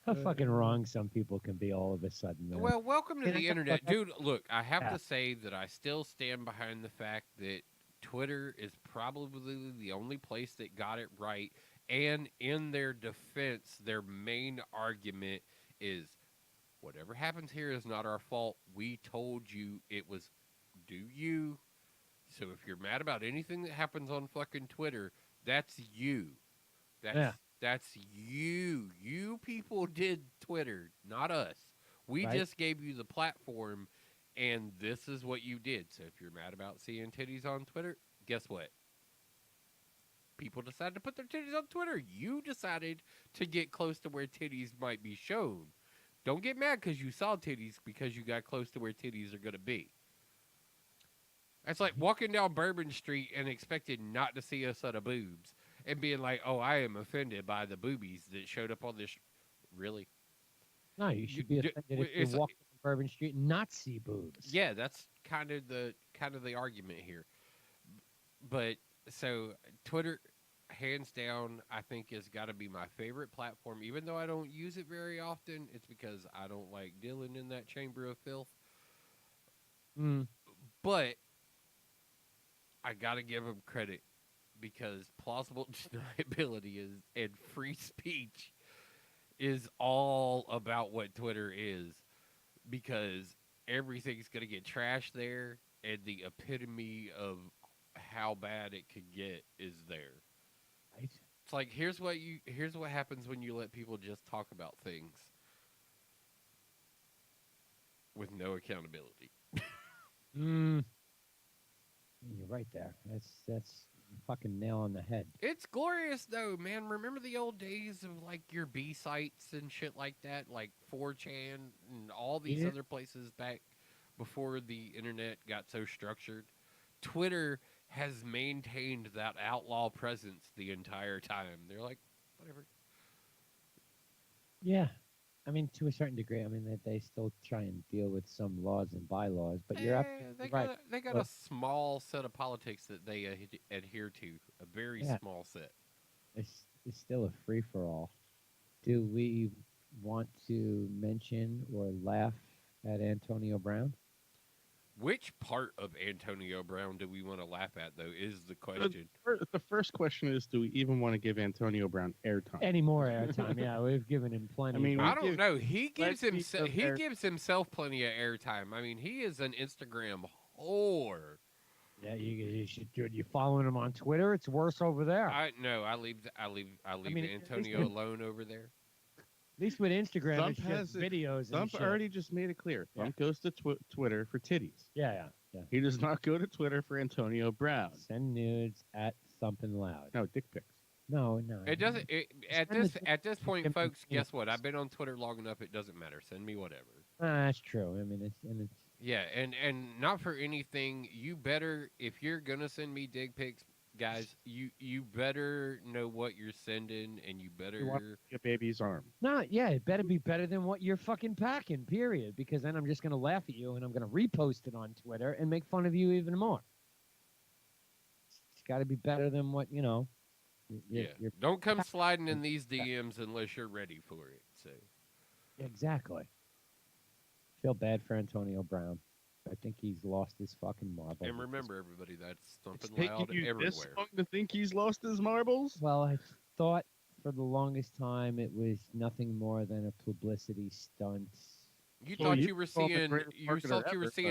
How fucking wrong some people can be all of a sudden, man. Well, welcome to And I the guess internet, what- dude. Look, I have Yeah. to say that I still stand behind the fact that Twitter is probably the only place that got it right. And in their defense, their main argument is whatever happens here is not our fault. We told you it was do you. So if you're mad about anything that happens on fucking Twitter, that's you. That's you. You people did Twitter, not us. We Right. just gave you the platform, and this is what you did. So if you're mad about seeing titties on Twitter, guess what? People decided to put their titties on Twitter. You decided to get close to where titties might be shown. Don't get mad because you saw titties because you got close to where titties are going to be. It's like walking down Bourbon Street and expecting not to see a set of boobs and being like, oh, I am offended by the boobies that showed up on this. Really? No, you should be offended if it's you walk down Bourbon Street and not see boobs. Yeah, that's kind of the argument here. But so Twitter, hands down, I think has got to be my favorite platform. Even though I don't use it very often, it's because I don't like dealing in that chamber of filth. But I got to give them credit because plausible deniability is and free speech is all about what Twitter is, because everything's going to get trashed there, and the epitome of how bad it could get is there. Right. It's like here's what happens when you let people just talk about things with no accountability. You're right there. That's fucking nail on the head. It's glorious though, man. Remember the old days of like your B sites and shit like that, like 4chan and all these other places back before the internet got so structured. Twitter has maintained that outlaw presence the entire time. They're like, whatever. Yeah. I mean, to a certain degree, I mean, they still try and deal with some laws and bylaws, but you're absolutely right. They got a small set of politics that they adhere to, a very small set. It's still a free-for-all. Do we want to mention or laugh at Antonio Brown? Which part of Antonio Brown do we want to laugh at, though, is the question. The first question is, do we even want to give Antonio Brown airtime? Any more airtime? Yeah, we've given him plenty. I mean, I don't know. He gives himself plenty of airtime. I mean, he is an Instagram whore. Yeah, you should do it. You following him on Twitter? It's worse over there. I leave Antonio alone over there. At least with Instagram, Thump it's just videos. Thump and already just made it clear. Thump goes to Twitter for titties. Yeah. He does not go to Twitter for Antonio Brown. Send nudes at Thumpin' Loud. No, dick pics. No. It doesn't. At this point, folks, guess what? I've been on Twitter long enough. It doesn't matter. Send me whatever. That's true. I mean, it's yeah, and not for anything. You better, if you're gonna send me dick pics, guys, you better know what you're sending, and you better You want your baby's arm. No, yeah, it better be better than what you're fucking packing, period. Because then I'm just going to laugh at you and I'm going to repost it on Twitter and make fun of you even more. It's got to be better than what, you're don't come sliding in these DMs unless you're ready for it. So exactly. Feel bad for Antonio Brown. I think he's lost his fucking marbles. And remember, everybody, that's Thumpin' It's Loud taking you everywhere. this long to think he's lost his marbles? Well, I thought for the longest time it was nothing more than a publicity stunt. You thought you were seeing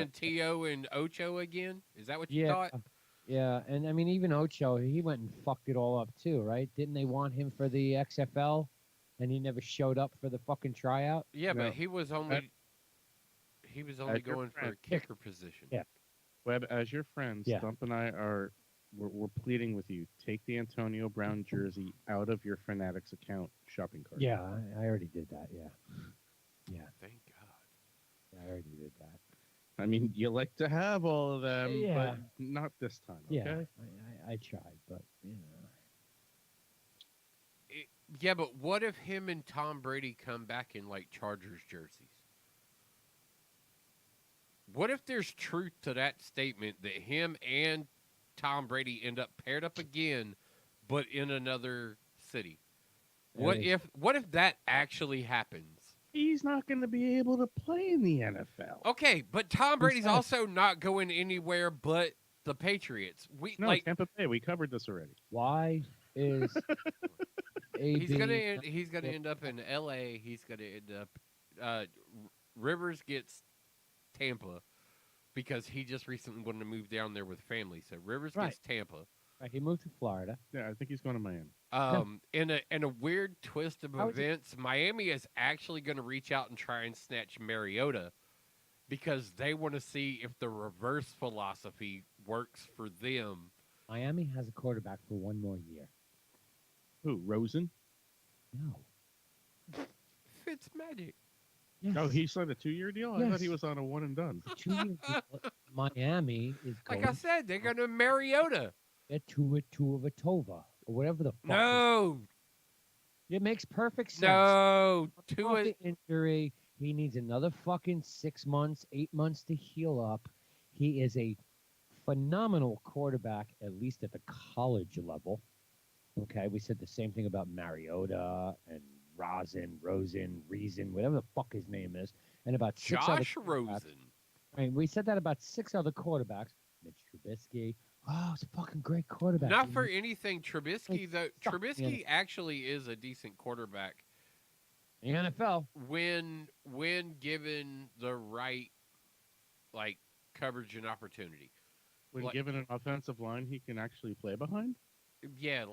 T.O. and Ocho again? Is that what you thought? Yeah, and I mean, even Ocho, he went and fucked it all up too, right? Didn't they want him for the XFL, and he never showed up for the fucking tryout? Yeah, but he was only going for a kicker position. Yeah. Webb, as your friends, Yeah. Stump and I we're pleading with you. Take the Antonio Brown jersey out of your Fanatics account shopping cart. Yeah, I already did that. Yeah. Thank God. Yeah, I already did that. I mean, you like to have all of them, Yeah. but not this time. Okay? Yeah, I tried, but Yeah, but what if him and Tom Brady come back in like Chargers jerseys? What if there's truth to that statement that him and Tom Brady end up paired up again, but in another city? What if that actually happens? He's not going to be able to play in the NFL. Okay, but Tom Brady's also not going anywhere but the Patriots. Tampa Bay. We covered this already. Why is he's gonna end up in L.A. He's gonna end up. Rivers gets Tampa because he just recently wanted to move down there with family. So Rivers gets Tampa. Right, he moved to Florida. Yeah, I think he's going to Miami. In a weird twist of events, Miami is actually going to reach out and try and snatch Mariota because they want to see if the reverse philosophy works for them. Miami has a quarterback for one more year. Who, Rosen? No. Fitzmagic. Yes. Oh, he signed a 2-year deal? Yes. I thought he was on a one and done. 2 years. Miami is going. Like I said, they're going to Mariota. They're Tua Tova or whatever the fuck. No. It makes perfect sense. No. Tua injury. He needs another fucking 6 months, 8 months to heal up. He is a phenomenal quarterback, at least at the college level. Okay, we said the same thing about Mariota and Rosen, whatever the fuck his name is, and about Josh Rosen. I mean, we said that about 6 other quarterbacks. Mitch Trubisky. Oh, it's a fucking great quarterback. Not for anything, Trubisky though. Trubisky actually is a decent quarterback. The NFL. When given the right coverage and opportunity. When given an offensive line he can actually play behind? Yeah,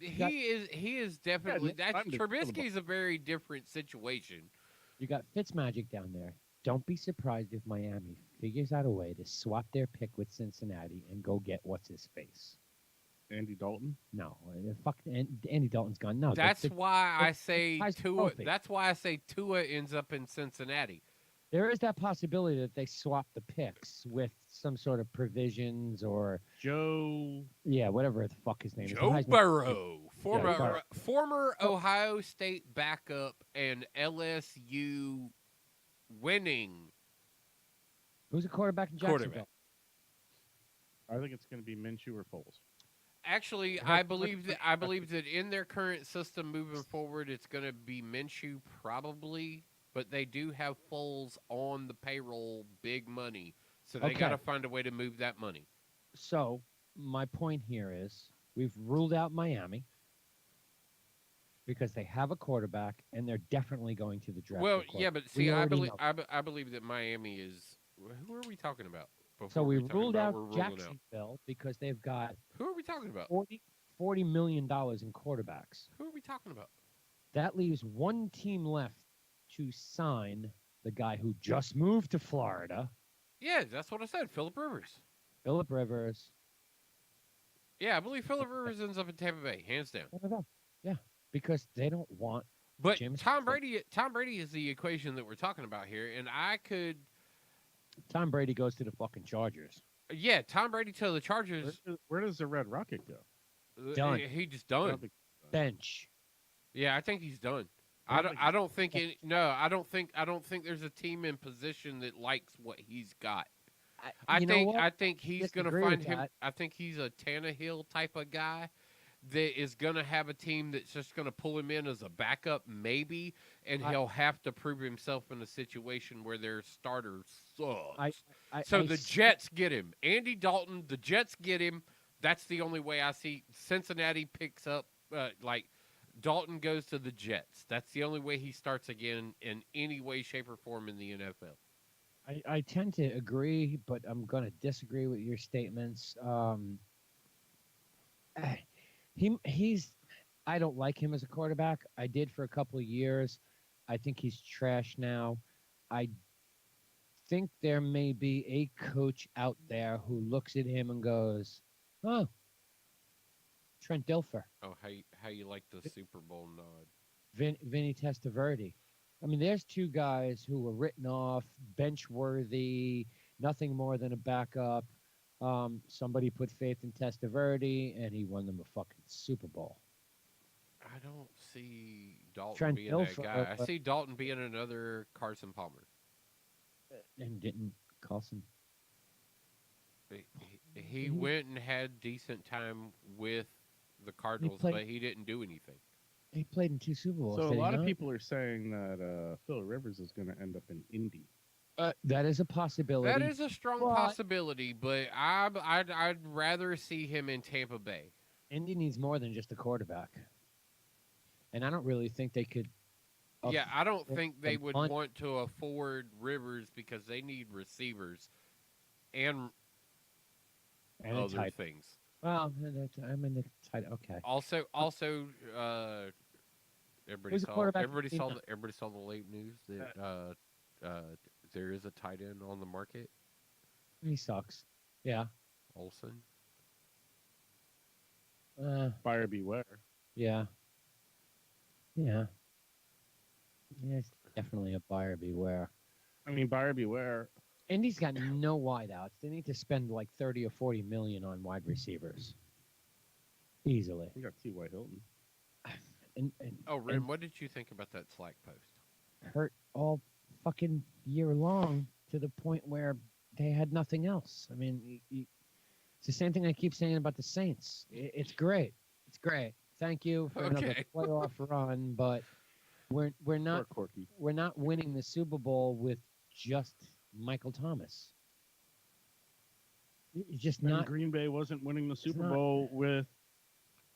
he is definitely Trubisky's a very different situation. You got Fitzmagic down there. Don't be surprised if Miami figures out a way to swap their pick with Cincinnati and go get what's his face. Andy Dalton? No, Andy Dalton's gone. No, that's why I say Tua. That's why I say Tua ends up in Cincinnati. There is that possibility that they swap the picks with some sort of provisions or Joe. Yeah, whatever the fuck his name is. Joe Burrow, former Ohio State backup and LSU winning. Who's a quarterback in Jacksonville? I think it's going to be Minshew or Foles. Actually, I believe that in their current system moving forward, it's going to be Minshew probably, but they do have Foles on the payroll, big money, so they got to find a way to move that money. So my point here is we've ruled out Miami because they have a quarterback and they're definitely going to the draft. Well, yeah, but see, I believe that Miami is. Who are we talking about? So we ruled out Jacksonville because they've got. Who are we talking about? $40 million in quarterbacks. Who are we talking about? That leaves one team left to sign the guy who just moved to Florida. Yeah, that's what I said. Phillip Rivers. Yeah, I believe Phillip Rivers ends up in Tampa Bay, hands down. Yeah, because they don't want. But Tom Brady is the equation that we're talking about here, and I could. Tom Brady goes to the fucking Chargers. Yeah, Tom Brady to the Chargers. Where does the Red Rocket go? Done. He just done. Bench. Yeah, I think he's done. I don't think there's a team in position that likes what he's got. I think he's going to find him. I think he's a Tannehill type of guy that is going to have a team that's just going to pull him in as a backup, maybe, and he'll have to prove himself in a situation where their starter sucks. The Jets get him. Andy Dalton, the Jets get him. That's the only way I see. Cincinnati picks up, Dalton goes to the Jets. That's the only way he starts again in any way, shape, or form in the NFL. I tend to agree, but I'm going to disagree with your statements. I don't like him as a quarterback. I did for a couple of years. I think he's trash now. I think there may be a coach out there who looks at him and goes, "Oh, Trent Dilfer." Oh, how you like the Super Bowl nod? Vinny Testaverde. I mean, there's two guys who were written off, bench worthy, nothing more than a backup. Somebody put faith in Testaverde, and he won them a fucking Super Bowl. I don't see Dalton being that guy. I see Dalton being another Carson Palmer. And didn't Carlson. He went and had decent time with the Cardinals, played- but he didn't do anything. He played in 2 Super Bowls. So a did he lot of not? people are saying that Phil Rivers is going to end up in Indy. That is a possibility. That is a strong possibility, but I'd rather see him in Tampa Bay. Indy needs more than just a quarterback, and I don't really think they could. Yeah, I don't think they would money. want to afford Rivers because they need receivers and And a other tight. things. Well, I'm in the tight. Okay. Also, everybody Who's the saw quarterback everybody for saw the the everybody saw the late news that there is a tight end on the market. He sucks. Yeah. Olsen. Buyer beware. Yeah. Yeah. Yeah, it's definitely a buyer beware. I mean, buyer beware. Indy's got no wideouts. They need to spend like 30 or 40 million on wide receivers. Easily. You got T.Y. Hilton. And Rim, what did you think about that Slack post? hurt all fucking year long to the point where they had nothing else. I mean, it's the same thing I keep saying about the Saints. It's great. It's great. Thank you for another playoff run, but we're not winning the Super Bowl with just Michael Thomas. It's just And not. Green Bay wasn't winning the Super not. Bowl with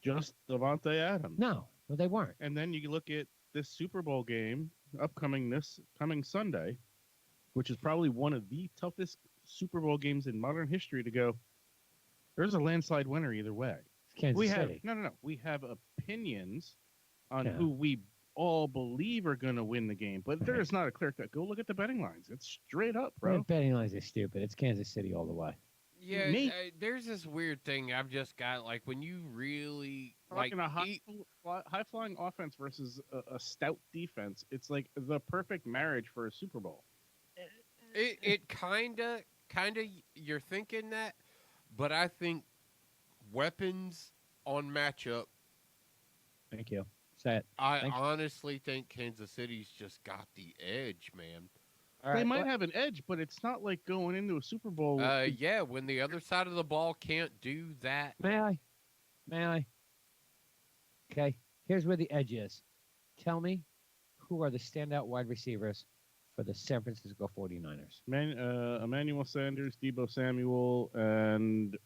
just Devontae Adams. No, they weren't. And then you look at this Super Bowl game this coming Sunday, which is probably one of the toughest Super Bowl games in modern history to go. There's a landslide winner either way. Kansas City. We have opinions on Yeah. who we all believe are going to win the game, but there is not a clear cut. Go look at the betting lines. It's straight up, bro. Yeah, betting lines are stupid. It's Kansas City all the way. Yeah, there's this weird thing I've just got. Like when you really like a high flying offense versus a stout defense, it's like the perfect marriage for a Super Bowl. It kind of you're thinking that, but I think weapons on matchup. Thank you. Say it. I honestly think Kansas City's just got the edge, man. They might have an edge, but it's not like going into a Super Bowl. Yeah, when the other side of the ball can't do that. May I? Okay, here's where the edge is. Tell me, who are the standout wide receivers for the San Francisco 49ers? Emmanuel Sanders, Debo Samuel, and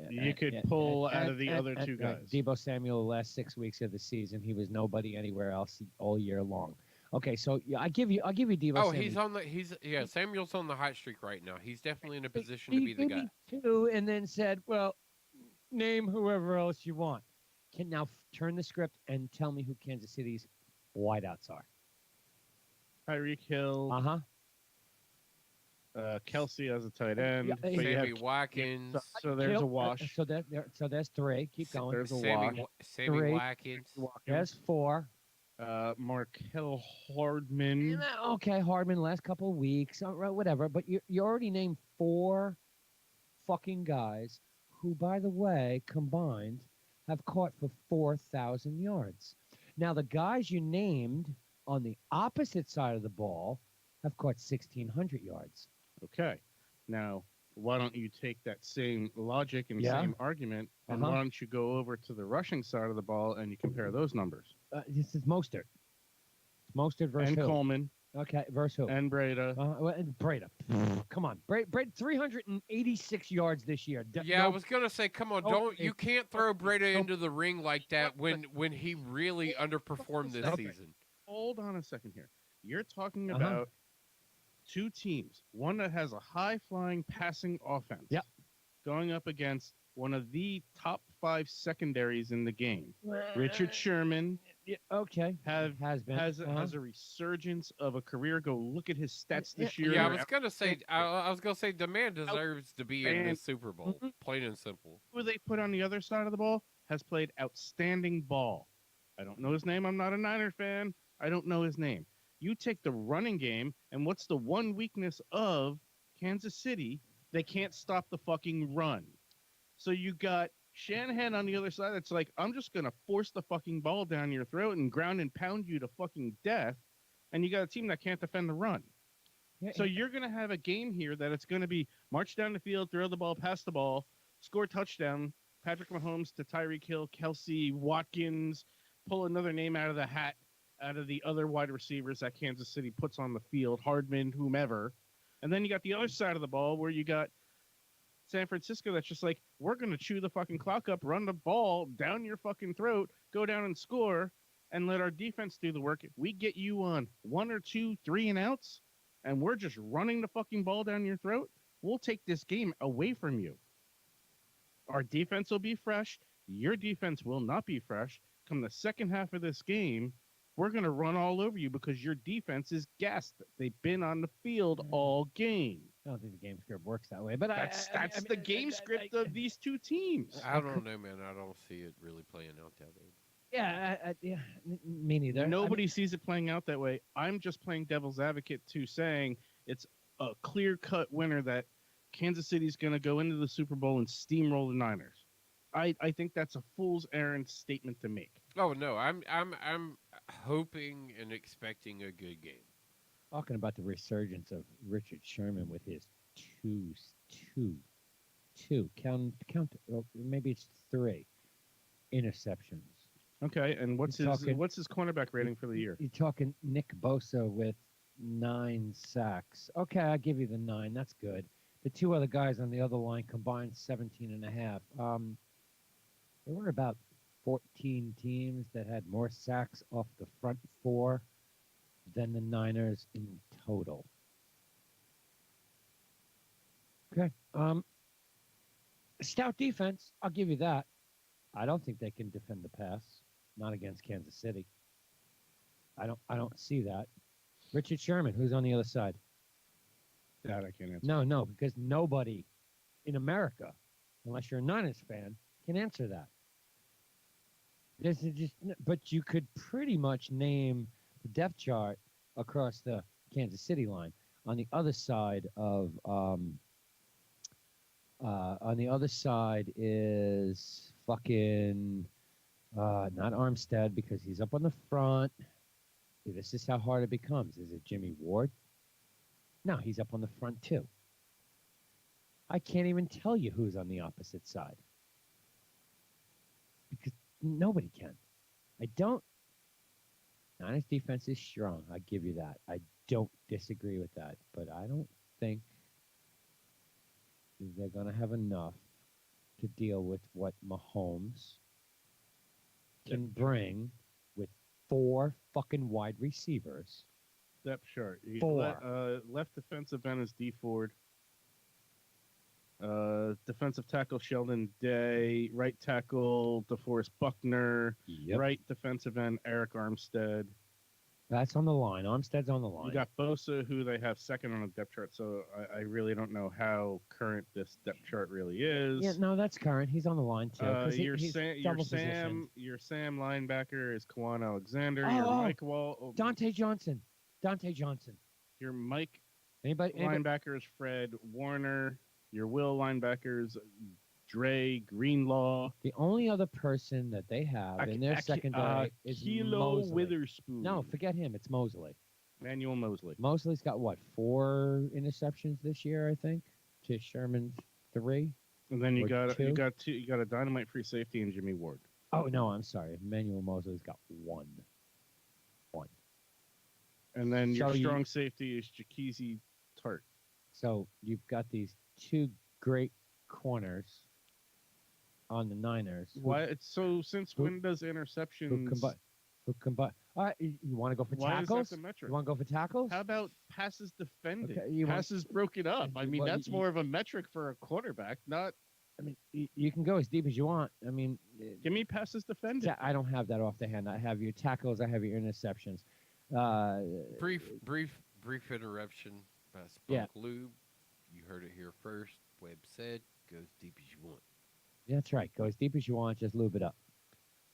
you could pull out of the other two guys. Debo Samuel, the last 6 weeks of the season, he was nobody anywhere else all year long. Okay, so yeah, I give you Debo. Oh, Samuel. Samuel's on the hot streak right now. He's definitely in a position to be the guy. Two, and then said, "Well, name whoever else you want." Can now turn the script and tell me who Kansas City's wideouts are. Tyreek Hill. Kelsey as a tight end. Sammy Watkins. So there's a wash. So there's three. Keep going. There's a wash. Sammy Watkins. There's four. Markel Hardman. Okay, Hardman. Last couple of weeks, whatever. But you already named four fucking guys who, by the way, combined have caught for 4,000 yards. Now the guys you named on the opposite side of the ball have caught 1,600 yards. Okay. Now, why don't you take that same logic and same argument, and why don't you go over to the rushing side of the ball and you compare those numbers? This is Mostert. Mostert versus and who? Coleman. Okay, versus who? And Breda. Breda. Come on. Breda 386 yards this year. I was going to say, come on, you can't throw Breda into the ring like that when he really underperformed this season. Hold on a second here. You're talking about two teams, one that has a high-flying passing offense, going up against one of the top 5 secondaries in the game. Richard Sherman, has a resurgence of a career. Go look at his stats this year. Yeah, I was gonna say, the man deserves to be in the Super Bowl, plain and simple. Who they put on the other side of the ball has played outstanding ball. I don't know his name. I'm not a Niner fan. I don't know his name. You take the running game, and what's the one weakness of Kansas City? They can't stop the fucking run. So you got Shanahan on the other side that's like, I'm just going to force the fucking ball down your throat and ground and pound you to fucking death. And you got a team that can't defend the run. So you're going to have a game here that it's going to be march down the field, throw the ball, pass the ball, score touchdown. Patrick Mahomes to Tyreek Hill, Kelsey, Watkins, pull another name out of the hat, out of the other wide receivers that Kansas City puts on the field, Hardman, whomever. And then you got the other side of the ball where you got San Francisco that's just like, we're going to chew the fucking clock up, run the ball down your fucking throat, go down and score, and let our defense do the work. We get you on 1 or 2, 3 and outs, and we're just running the fucking ball down your throat. We'll take this game away from you. Our defense will be fresh. Your defense will not be fresh. Come the second half of this game, we're going to run all over you because your defense is gassed. They've been on the field all game. I don't think the game script works that way, but that's the game script of these two teams. I don't know, man. I don't see it really playing out that way. Yeah, me neither. Nobody sees it playing out that way. I'm just playing devil's advocate to saying it's a clear-cut winner that Kansas City's going to go into the Super Bowl and steamroll the Niners. I think that's a fool's errand statement to make. Oh no, I'm hoping and expecting a good game. Talking about the resurgence of Richard Sherman with his count, well, maybe it's 3 interceptions. Okay, and what's his cornerback rating for the year? You're talking Nick Bosa with 9 sacks. Okay, I'll give you the 9. That's good. The 2 other guys on the other line combined 17.5. There were about 14 teams that had more sacks off the front 4 than the Niners in total. Okay. Stout defense, I'll give you that. I don't think they can defend the pass, not against Kansas City. I don't see that. Richard Sherman, who's on the other side? That I can't answer. No, because nobody in America, unless you're a Niners fan, can answer that. This is just, but you could pretty much name the depth chart across the Kansas City line. On the other side is fucking not Armstead because he's up on the front. See, this is how hard it becomes. Is it Jimmy Ward? No, he's up on the front too. I can't even tell you who's on the opposite side because nobody can. Niners defense is strong. I give you that. I don't disagree with that, but I don't think they're going to have enough to deal with what Mahomes can bring with 4 fucking wide receivers. Depth chart. 4. Left defensive end is D Ford. Defensive tackle Sheldon Day. Right tackle DeForest Buckner. Yep. Right defensive end Eric Armstead. That's on the line. Armstead's on the line. You got Bosa, who they have second on the depth chart, so I really don't know how current this depth chart really is. Yeah, no, that's current. He's on the line too. Your Sam linebacker is Kawan Alexander. Your Mike Wall. Dante Johnson. Your Mike Anybody? linebacker is Fred Warner. Your Will linebackers Dre Greenlaw. The only other person that they have in their secondary is Kilo Mosley. Witherspoon. No, forget him. It's Mosley. Manuel Mosley. Mosley's got, 4 interceptions this year, I think, to Sherman's 3. And then you Or got 2. you got a dynamite free safety in Jimmy Ward. Oh, no, I'm sorry. Manuel Mosley's got 1. And then your strong safety is Jakeezy Tart. So you've got these 2 great corners on the Niners. Since when does interceptions Who combine? All right, you want to go for why tackles? Is that the metric? You want to go for tackles? How about passes defended? Okay, passes broken up. I mean, that's more of a metric for a quarterback, not. I mean, you can go as deep as you want. I mean, give me passes defended. I don't have that off the hand. I have your tackles. I have your interceptions. Brief interruption by Spunk Lube. You heard it here first. Webb said, "Go as deep as you want." Yeah, that's right. Go as deep as you want. Just lube it up.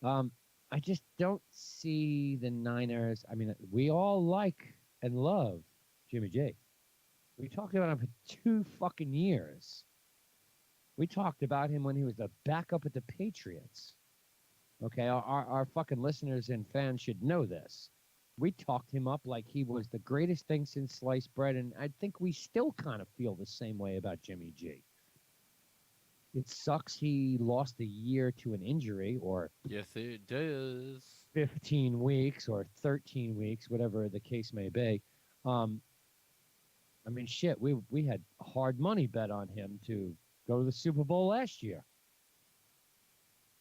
I just don't see the Niners. I mean, we all like and love Jimmy G. We talked about him for 2 fucking years. We talked about him when he was the backup at the Patriots. Okay, our fucking listeners and fans should know this. We talked him up like he was the greatest thing since sliced bread, and I think we still kind of feel the same way about Jimmy G. It sucks he lost a year to an injury, or Yes, it does. 15 weeks or 13 weeks, whatever the case may be. I mean, shit, we had hard money bet on him to go to the Super Bowl last year.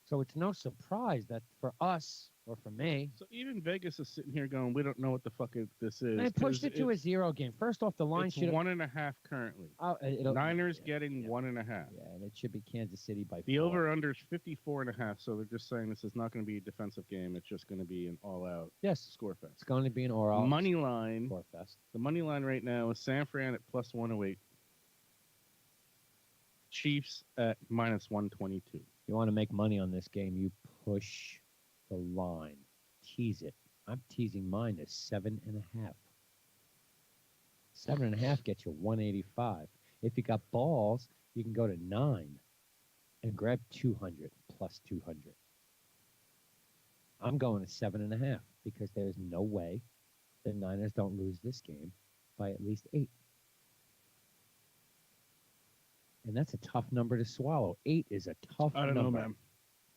So it's no surprise that for us, or for me, So even Vegas is sitting here going, we don't know what the fuck this is. they pushed 'cause it to a 0 game. First off, the line It's should 1.5 currently. it'll, Niners getting 1.5. Yeah, and it should be Kansas City by The 4. over-under is 54.5, so they're just saying this is not going to be a defensive game. It's just going to be an all-out Yes, score fest. it's going to be an oral Money line. score fest. The money line right now is San Fran at plus 108. Chiefs at minus 122. You want to make money on this game, you push the line. Tease it. I'm teasing mine to 7.5. 7.5 gets you 185. If you got balls, you can go to 9 and grab 200 plus 200. I'm going to 7.5 because there's no way the Niners don't lose this game by at least 8. And that's a tough number to swallow. 8 is a tough I don't number. know, man.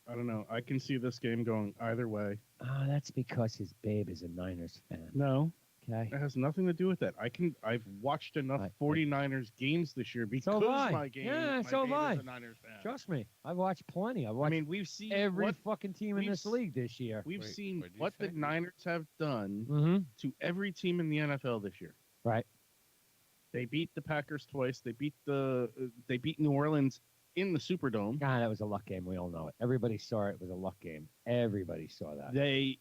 I don't know. I can see this game going either way. That's because his babe is a Niners fan. No, Okay. it has nothing to do with that. I've watched enough 49ers games this year because So have I. my game. Yeah, my so have babe I. is a Niners fan. Trust me, I've watched plenty. I've I watched mean, we've seen every what fucking team in we've this s- league this year. we've Wait, seen what'd you what the say? Niners have done Mm-hmm. to every team in the NFL this year. Right. They beat the Packers twice. They beat New Orleans in the Superdome. God, that was a luck game. We all know it. Everybody saw it. It was a luck game. Everybody saw that. They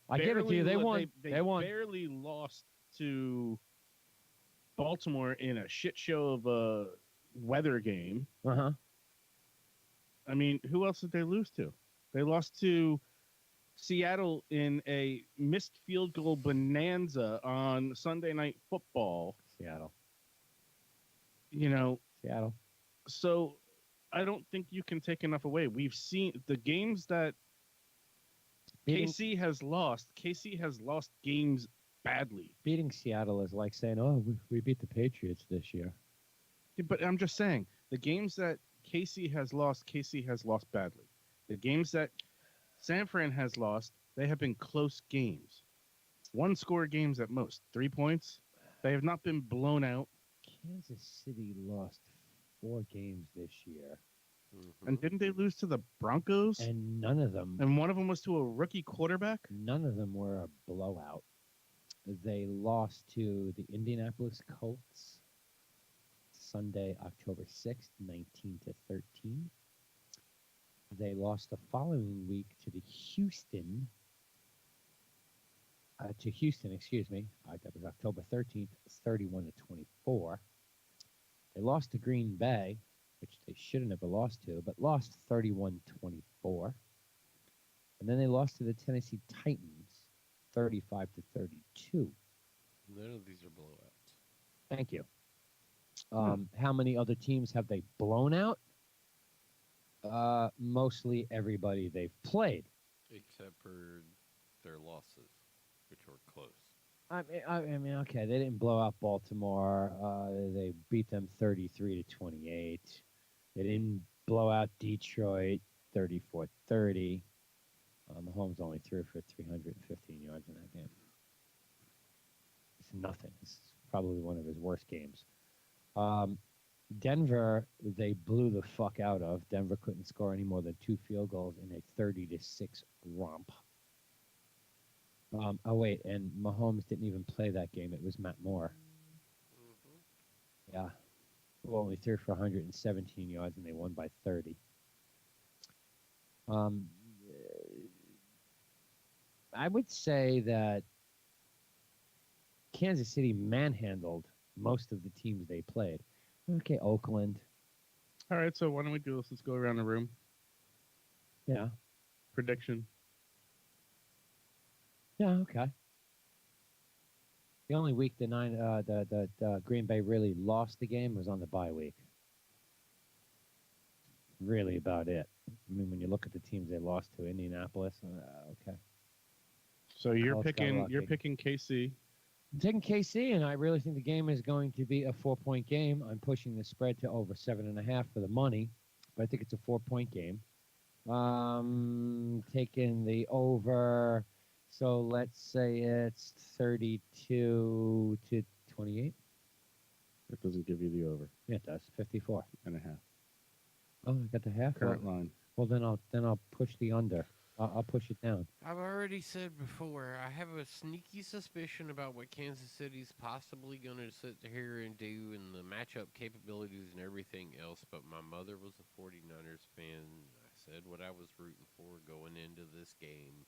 I give it to you. They won. They won. barely lost to Baltimore in a shit show of a weather game. Uh-huh. I mean, who else did they lose to? They lost to Seattle in a missed field goal bonanza on Sunday Night Football. Seattle. You know, Seattle. so I don't think you can take enough away. We've seen the games that Beating, KC has lost. KC has lost games badly. beating Seattle is like saying, oh, we beat the Patriots this year. Yeah, but I'm just saying, the games that KC has lost badly. The games that San Fran has lost, they have been close games. 1-score games at most. 3 points. They have not been blown out. Kansas City lost 4 games this year. Mhm. And didn't they lose to the Broncos? And none of them And one of them was to a rookie quarterback? were a blowout. They lost to the Indianapolis Colts Sunday, October 6th, 19-13. They lost the following week to Houston, excuse me. That was October 13th, 31-24. They lost to Green Bay, which they shouldn't have lost to, but lost 31-24. And then they lost to the Tennessee Titans, 35-32. None of these are blowouts. Thank you. How many other teams have they blown out? Mostly everybody they've played. Except for their losses, which were close. I mean, okay, they didn't blow out Baltimore. They beat them 33-28. They didn't blow out Detroit 34-30. Mahomes only threw for 315 yards in that game. It's nothing. It's probably one of his worst games. Denver, they blew the fuck out of. Denver couldn't score any more than 2 field goals in a 30-6 romp. Oh, wait, and Mahomes didn't even play that game. It was Matt Moore. Yeah. Who only threw for 117 yards, and they won by 30. I would say that Kansas City manhandled most of the teams they played. Okay, Oakland. All right, so why don't we do this? Let's go around the room. Yeah. Prediction. Yeah, okay. The only week the Green Bay really lost the game was on the bye week. Really about it. I mean, when you look at the teams they lost to, Indianapolis, okay. So you're Colts got picking lucky. KC. I'm taking KC, and I really think the game is going to be a 4-point game. I'm pushing the spread to over 7.5 for the money, but I think it's a 4-point game. Taking the over, so let's say it's 32-28. That doesn't give you the over. Yeah, it does. 54 and a half. Oh, I got the half. Current line. Well, then I'll push the under. I'll push it down. I've already said before, I have a sneaky suspicion about what Kansas City's possibly going to sit here and do and the matchup capabilities and everything else, but my mother was a 49ers fan. I said what I was rooting for going into this game.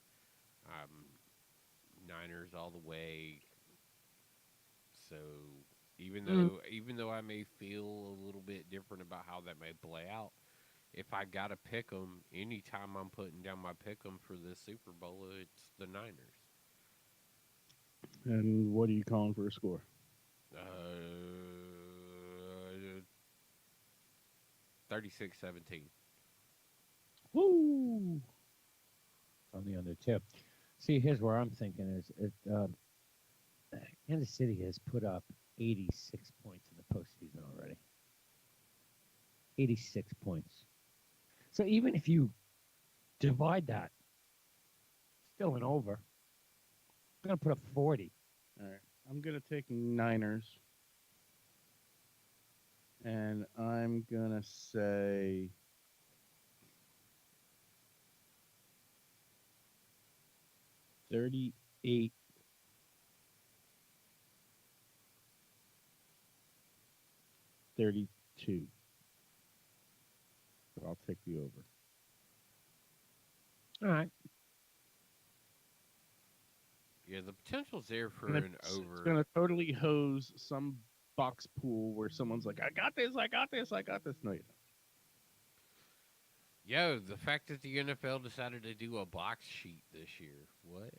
Niners all the way. So even though I may feel a little bit different about how that may play out, if I got to pick them, anytime I'm putting down my pick 'em for this Super Bowl, it's the Niners. And what are you calling for a score? 36-17. Woo! On the under too. See, here's where I'm thinking is Kansas City has put up 86 points in the postseason already. 86 points. So even if you divide that, still an over. I'm going to put up 40. All right. I'm going to take Niners. And I'm going to say 38. 32. So I'll take the over. All right. Yeah, the potential's there for And an over. It's going to totally hose some box pool where someone's like, I got this. No, you don't. Yo, the fact that the NFL decided to do a box sheet this year. What?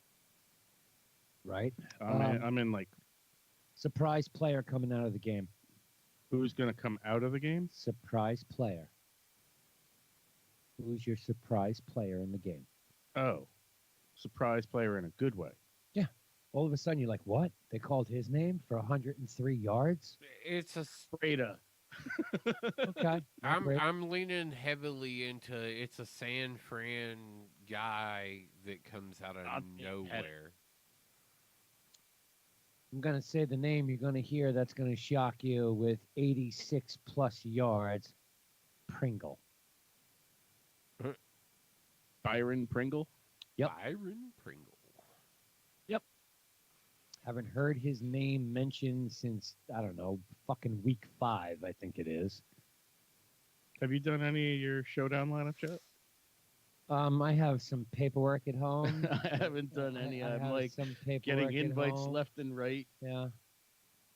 Right. I'm in like. Surprise player coming out of the game. Who's going to come out of the game? Surprise player. Who's your surprise player in the game? Oh, surprise player in a good way. Yeah. All of a sudden, you're like, what? They called his name for 103 yards? It's a Breda. Okay. I'm leaning heavily into it's a San Fran guy that comes out of nowhere. I'm going to say the name you're going to hear that's going to shock you with 86 plus yards. Pringle. Byron Pringle? Yep. Byron Pringle. Yep. Haven't heard his name mentioned since, I don't know, fucking week 5, I think it is. Have you done any of your showdown lineups yet? I have some paperwork at home. I haven't done any. I'm like some paperwork getting invites at home. left and right. Yeah.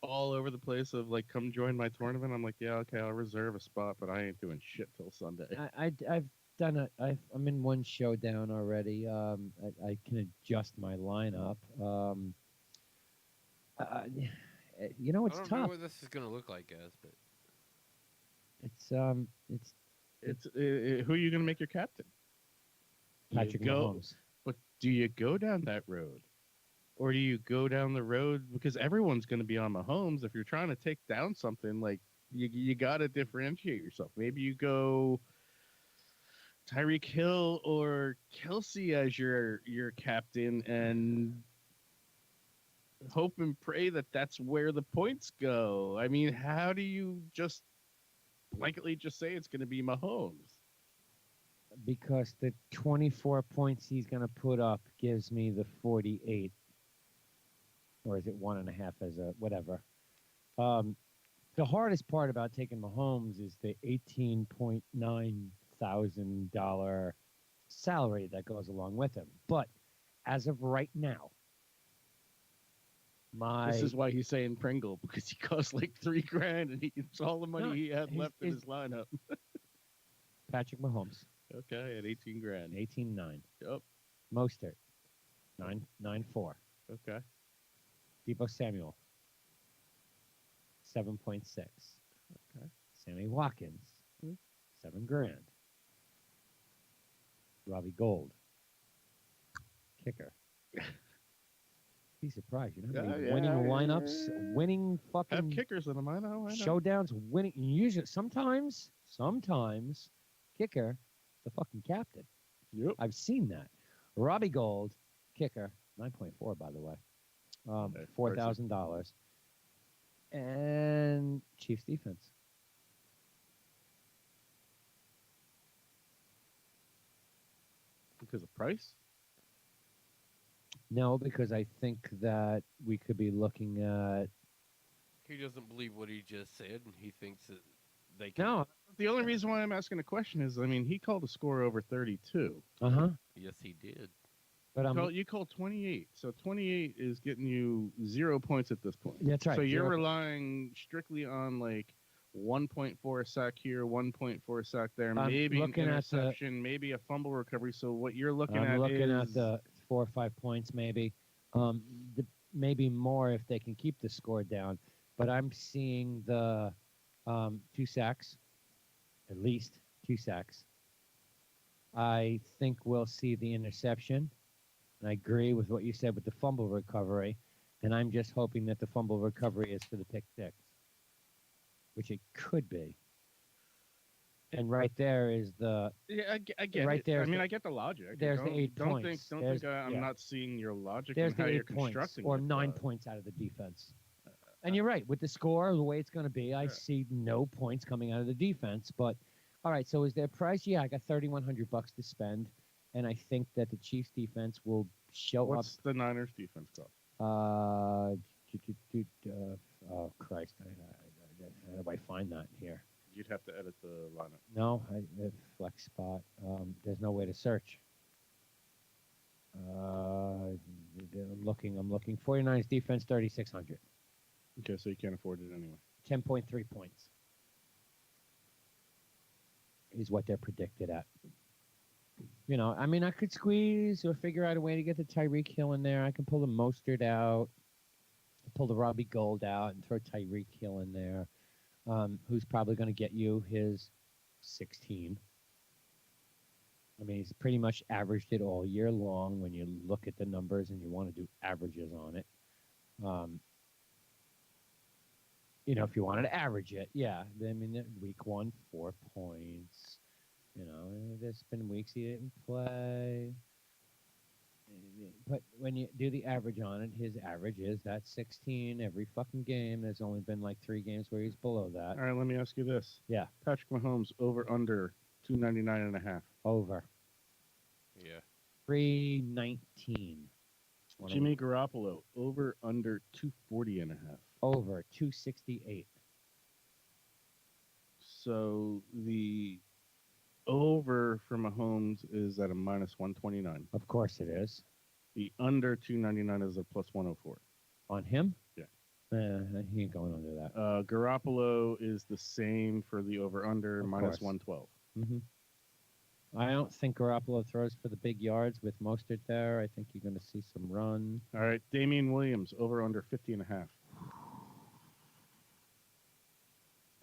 All over the place of like, come join my tournament. I'm like, yeah, okay, I'll reserve a spot, but I ain't doing shit till Sunday. I've done it. I'm in one showdown already. I can adjust my lineup. You know, it's I don't tough. know what this is going to look like, guys, but It's who are you going to make your captain? Patrick Mahomes. But do you go down that road? Or do you go down the road because everyone's going to be on Mahomes? If you're trying to take down something, like you got to differentiate yourself. Maybe you go Tyreek Hill or Kelsey as your captain and hope and pray that that's where the points go. I mean, how do you just blanketly just say it's going to be Mahomes? Because the 24 points he's going to put up gives me the 48. Or is it 1.5 as a whatever? The hardest part about taking Mahomes is the $18.9 thousand salary that goes along with him. But as of right now, this is why he's saying Pringle, because he costs like $3,000 and it's all the money he had left in his lineup. Patrick Mahomes. Okay, at $18,000. 18.9. Yep. Mostert. 9.4. Okay. Debo Samuel. 7.6. Okay. Sammy Watkins. $7,000. Robbie Gold. Kicker. Be surprised. You know how Yeah, many yeah, winning lineups, yeah. winning Have fucking kickers in them. I know. showdowns, winning. Usually, sometimes, kicker, the fucking captain. Yep. I've seen that. Robbie Gold, kicker, 9.4 by the way, Okay, $4,000, and Chiefs defense. Because of price? No, because I think that we could be looking at. He doesn't believe what he just said, and he thinks that they can. No. The only reason why I'm asking a question is, I mean, he called a score over 32. Yes, he did. But You called 28. So 28 is getting you 0 points at this point. That's right. So you're 0 relying strictly on like 1.4 sack here, 1.4 sack there, I'm maybe an looking at the- interception, maybe a fumble recovery. So what you're looking I'm at looking is at the 4 or 5 points, maybe, maybe more if they can keep the score down. But I'm seeing the 2 sacks, at least 2 sacks. I think we'll see the interception, and I agree with what you said with the fumble recovery. And I'm just hoping that the fumble recovery is for the pick six, which it could be. And right there is the Yeah, I get right it. there. I mean, I get the logic. There's the don't, 8 don't points. Think There's- I'm yeah. not seeing your logic There's in the how 8 you're points constructing or it, 9 but- points out of the defense. And you're right with the score, the way it's going to be. I see no points coming out of the defense. But all right, so is there a price? Yeah, I got $3,100 to spend, and I think that the Chiefs defense will show What's the Niners defense cost? up. Oh Christ! How do I find that here? You'd have to edit the lineup. No, flex spot. There's no way to search. I'm looking. 49ers defense, 3,600. Okay, so you can't afford it anyway. 10.3 points is what they're predicted at. You know, I mean, I could squeeze or figure out a way to get the Tyreek Hill in there. I can pull the Mostert out, pull the Robbie Gold out, and throw Tyreek Hill in there, who's probably going to get you his 16. I mean, he's pretty much averaged it all year long when you look at the numbers and you want to do averages on it. You know, if you wanted to average it, yeah. I mean, week 1, 4 points. You know, there's been weeks he didn't play. But when you do the average on it, his average is that 16 every fucking game. There's only been like 3 games where he's below that. All right, let me ask you this. Yeah. Patrick Mahomes over under 299.5. Over. Yeah. 319. Jimmy Garoppolo over under 240.5. Over 268. So the over for Mahomes is at a minus 129. Of course it is. The under 299 is a plus 104. On him? Yeah. He ain't going under that. Garoppolo is the same for the over under, Of minus course. 112. Mm-hmm. I don't think Garoppolo throws for the big yards with Mostert there. I think you're going to see some run. All right, Damian Williams over under 50.5.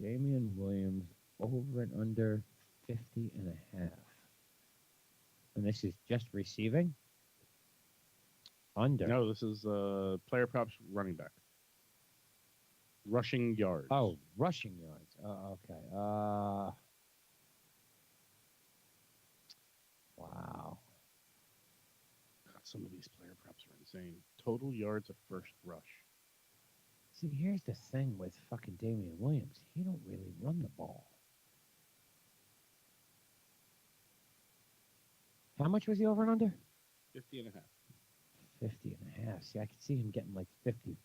Damian Williams over and under 50.5. And this is just receiving? Under. No, this is player props running back. Rushing yards. Oh, rushing yards. Okay. Wow. God, some of these player props are insane. Total yards of first rush. See, here's the thing with fucking Damian Williams. He don't really run the ball. How much was he over and under? 50.5. 50.5. See, I could see him getting like 55.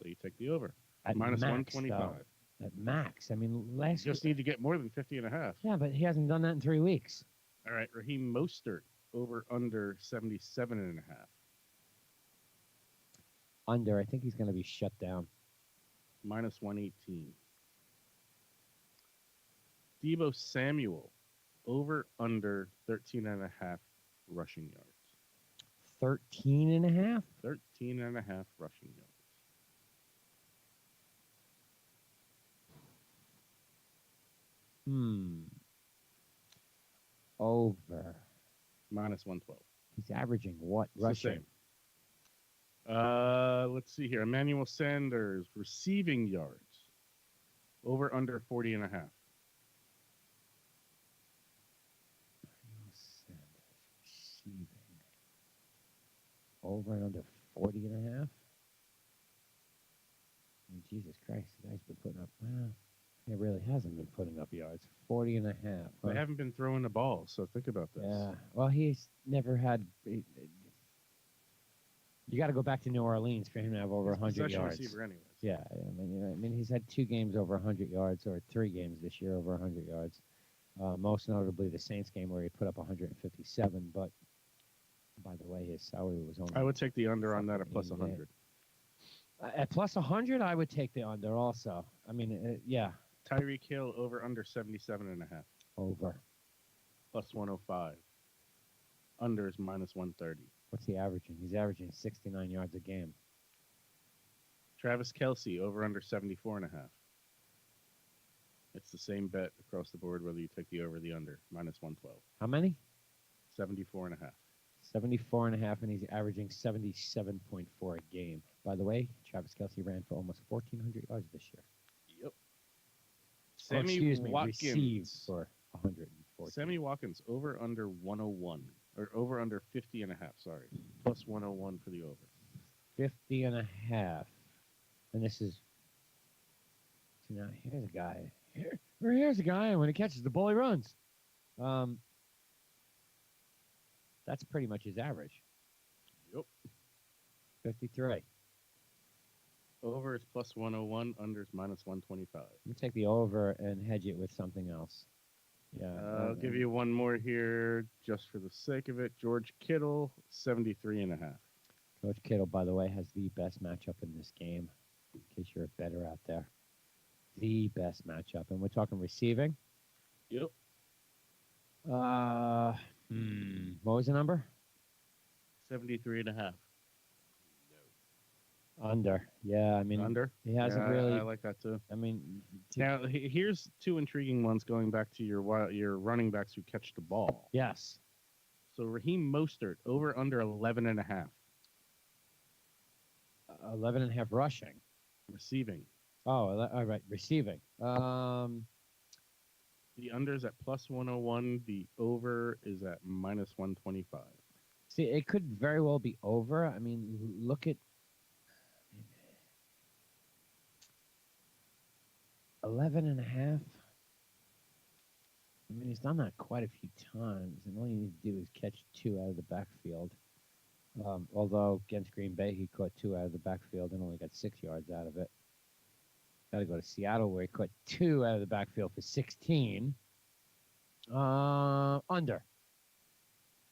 So you take the over. At Minus max, 125. though. At max. I mean, You last just need to get more than 50.5. Yeah, but he hasn't done that in 3 weeks. All right, Raheem Mostert over under 77.5. Under. I think he's going to be shut down. Minus 118. Debo Samuel over under 13.5 rushing yards. 13.5? 13.5 rushing yards. Over. Minus 112. He's averaging what? It's the Rushing. same. Let's see here. Emmanuel Sanders, receiving yards. Over under 40 and a half. Receiving. Over and under 40 and a half. I mean, Jesus Christ, the guy's been putting up. Well, he really hasn't been putting up yards. 40 and a half. They haven't been throwing the ball, so think about this. Yeah. Well, he's never had. You got to go back to New Orleans for him to have over 100 yards. Receiver anyways. Yeah, I mean, he's had 2 games over 100 yards, or 3 games this year over 100 yards. Most notably the Saints game where he put up 157. But by the way, his salary was only. I would take the under on that at plus 100. At plus 100, I would take the under also. I mean, yeah. Tyreek Hill over under 77 and a half. Over. Plus 105. Under is minus 130. What's he averaging? He's averaging 69 yards a game. Travis Kelce over under 74 and a half. It's the same bet across the board whether you take the over or the under. Minus 112. How many? 74 and a half. 74 and a half, and he's averaging 77.4 a game. By the way, Travis Kelce ran for almost 1,400 yards this year. Yep. Sammy Watkins. Received for 140. Sammy Watkins over under 101. Or over under 50 and a half, sorry. Plus 101 for the over. 50 and a half. And this is. So now here's a guy. Here's a guy, and when he catches the ball, he runs. That's pretty much his average. Yep. 53. Over is plus 101. Under is minus 125. Let me take the over and hedge it with something else. Yeah. I'll give you one more here just for the sake of it. George Kittle, 73 and a half. George Kittle, by the way, has the best matchup in this game, in case you're a bettor out there. The best matchup. And we're talking receiving. Yep. What was the number? 73 and a half. Under. Yeah, I mean, Under? He hasn't Yeah, really. I like that too. I mean, Now, here's 2 intriguing ones going back to your running backs who catch the ball. Yes. So Raheem Mostert, over under 11 and a half. 11 and a half rushing. Receiving. Oh, all right. Receiving. The under is at plus 101. The over is at minus 125. See, it could very well be over. I mean, look at 11 and a half. I mean, he's done that quite a few times, and all you need to do is catch 2 out of the backfield. Although against Green Bay, he caught 2 out of the backfield and only got 6 yards out of it. Got to go to Seattle where he caught 2 out of the backfield for 16. Under.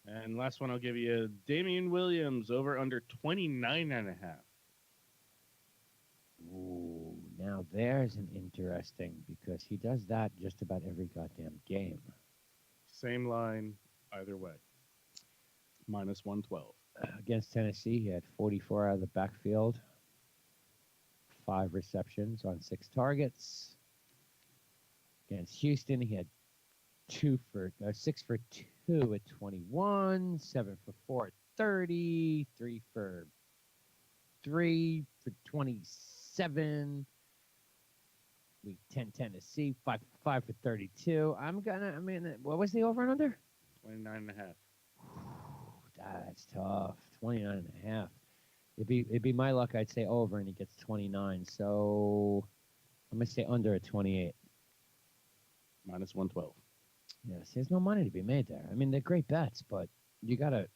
And last one I'll give you, Damian Williams, over under 29 and a half. Ooh, now there's an interesting, because he does that just about every goddamn game. Same line, either way. Minus 112. Against Tennessee, he had 44 out of the backfield, 5 receptions on 6 targets. Against Houston, he had 6 for 2 at 21, 7 for 4 at 30, 3 for 27. Week 10 Tennessee, 5 for 32. What was the over and under? 29 and a half. That's tough. 29 and a half. It'd be my luck. I'd say over, and he gets 29. So I'm gonna say under at 28. Minus 112. Yes, there's no money to be made there. I mean, they're great bets, but you gotta.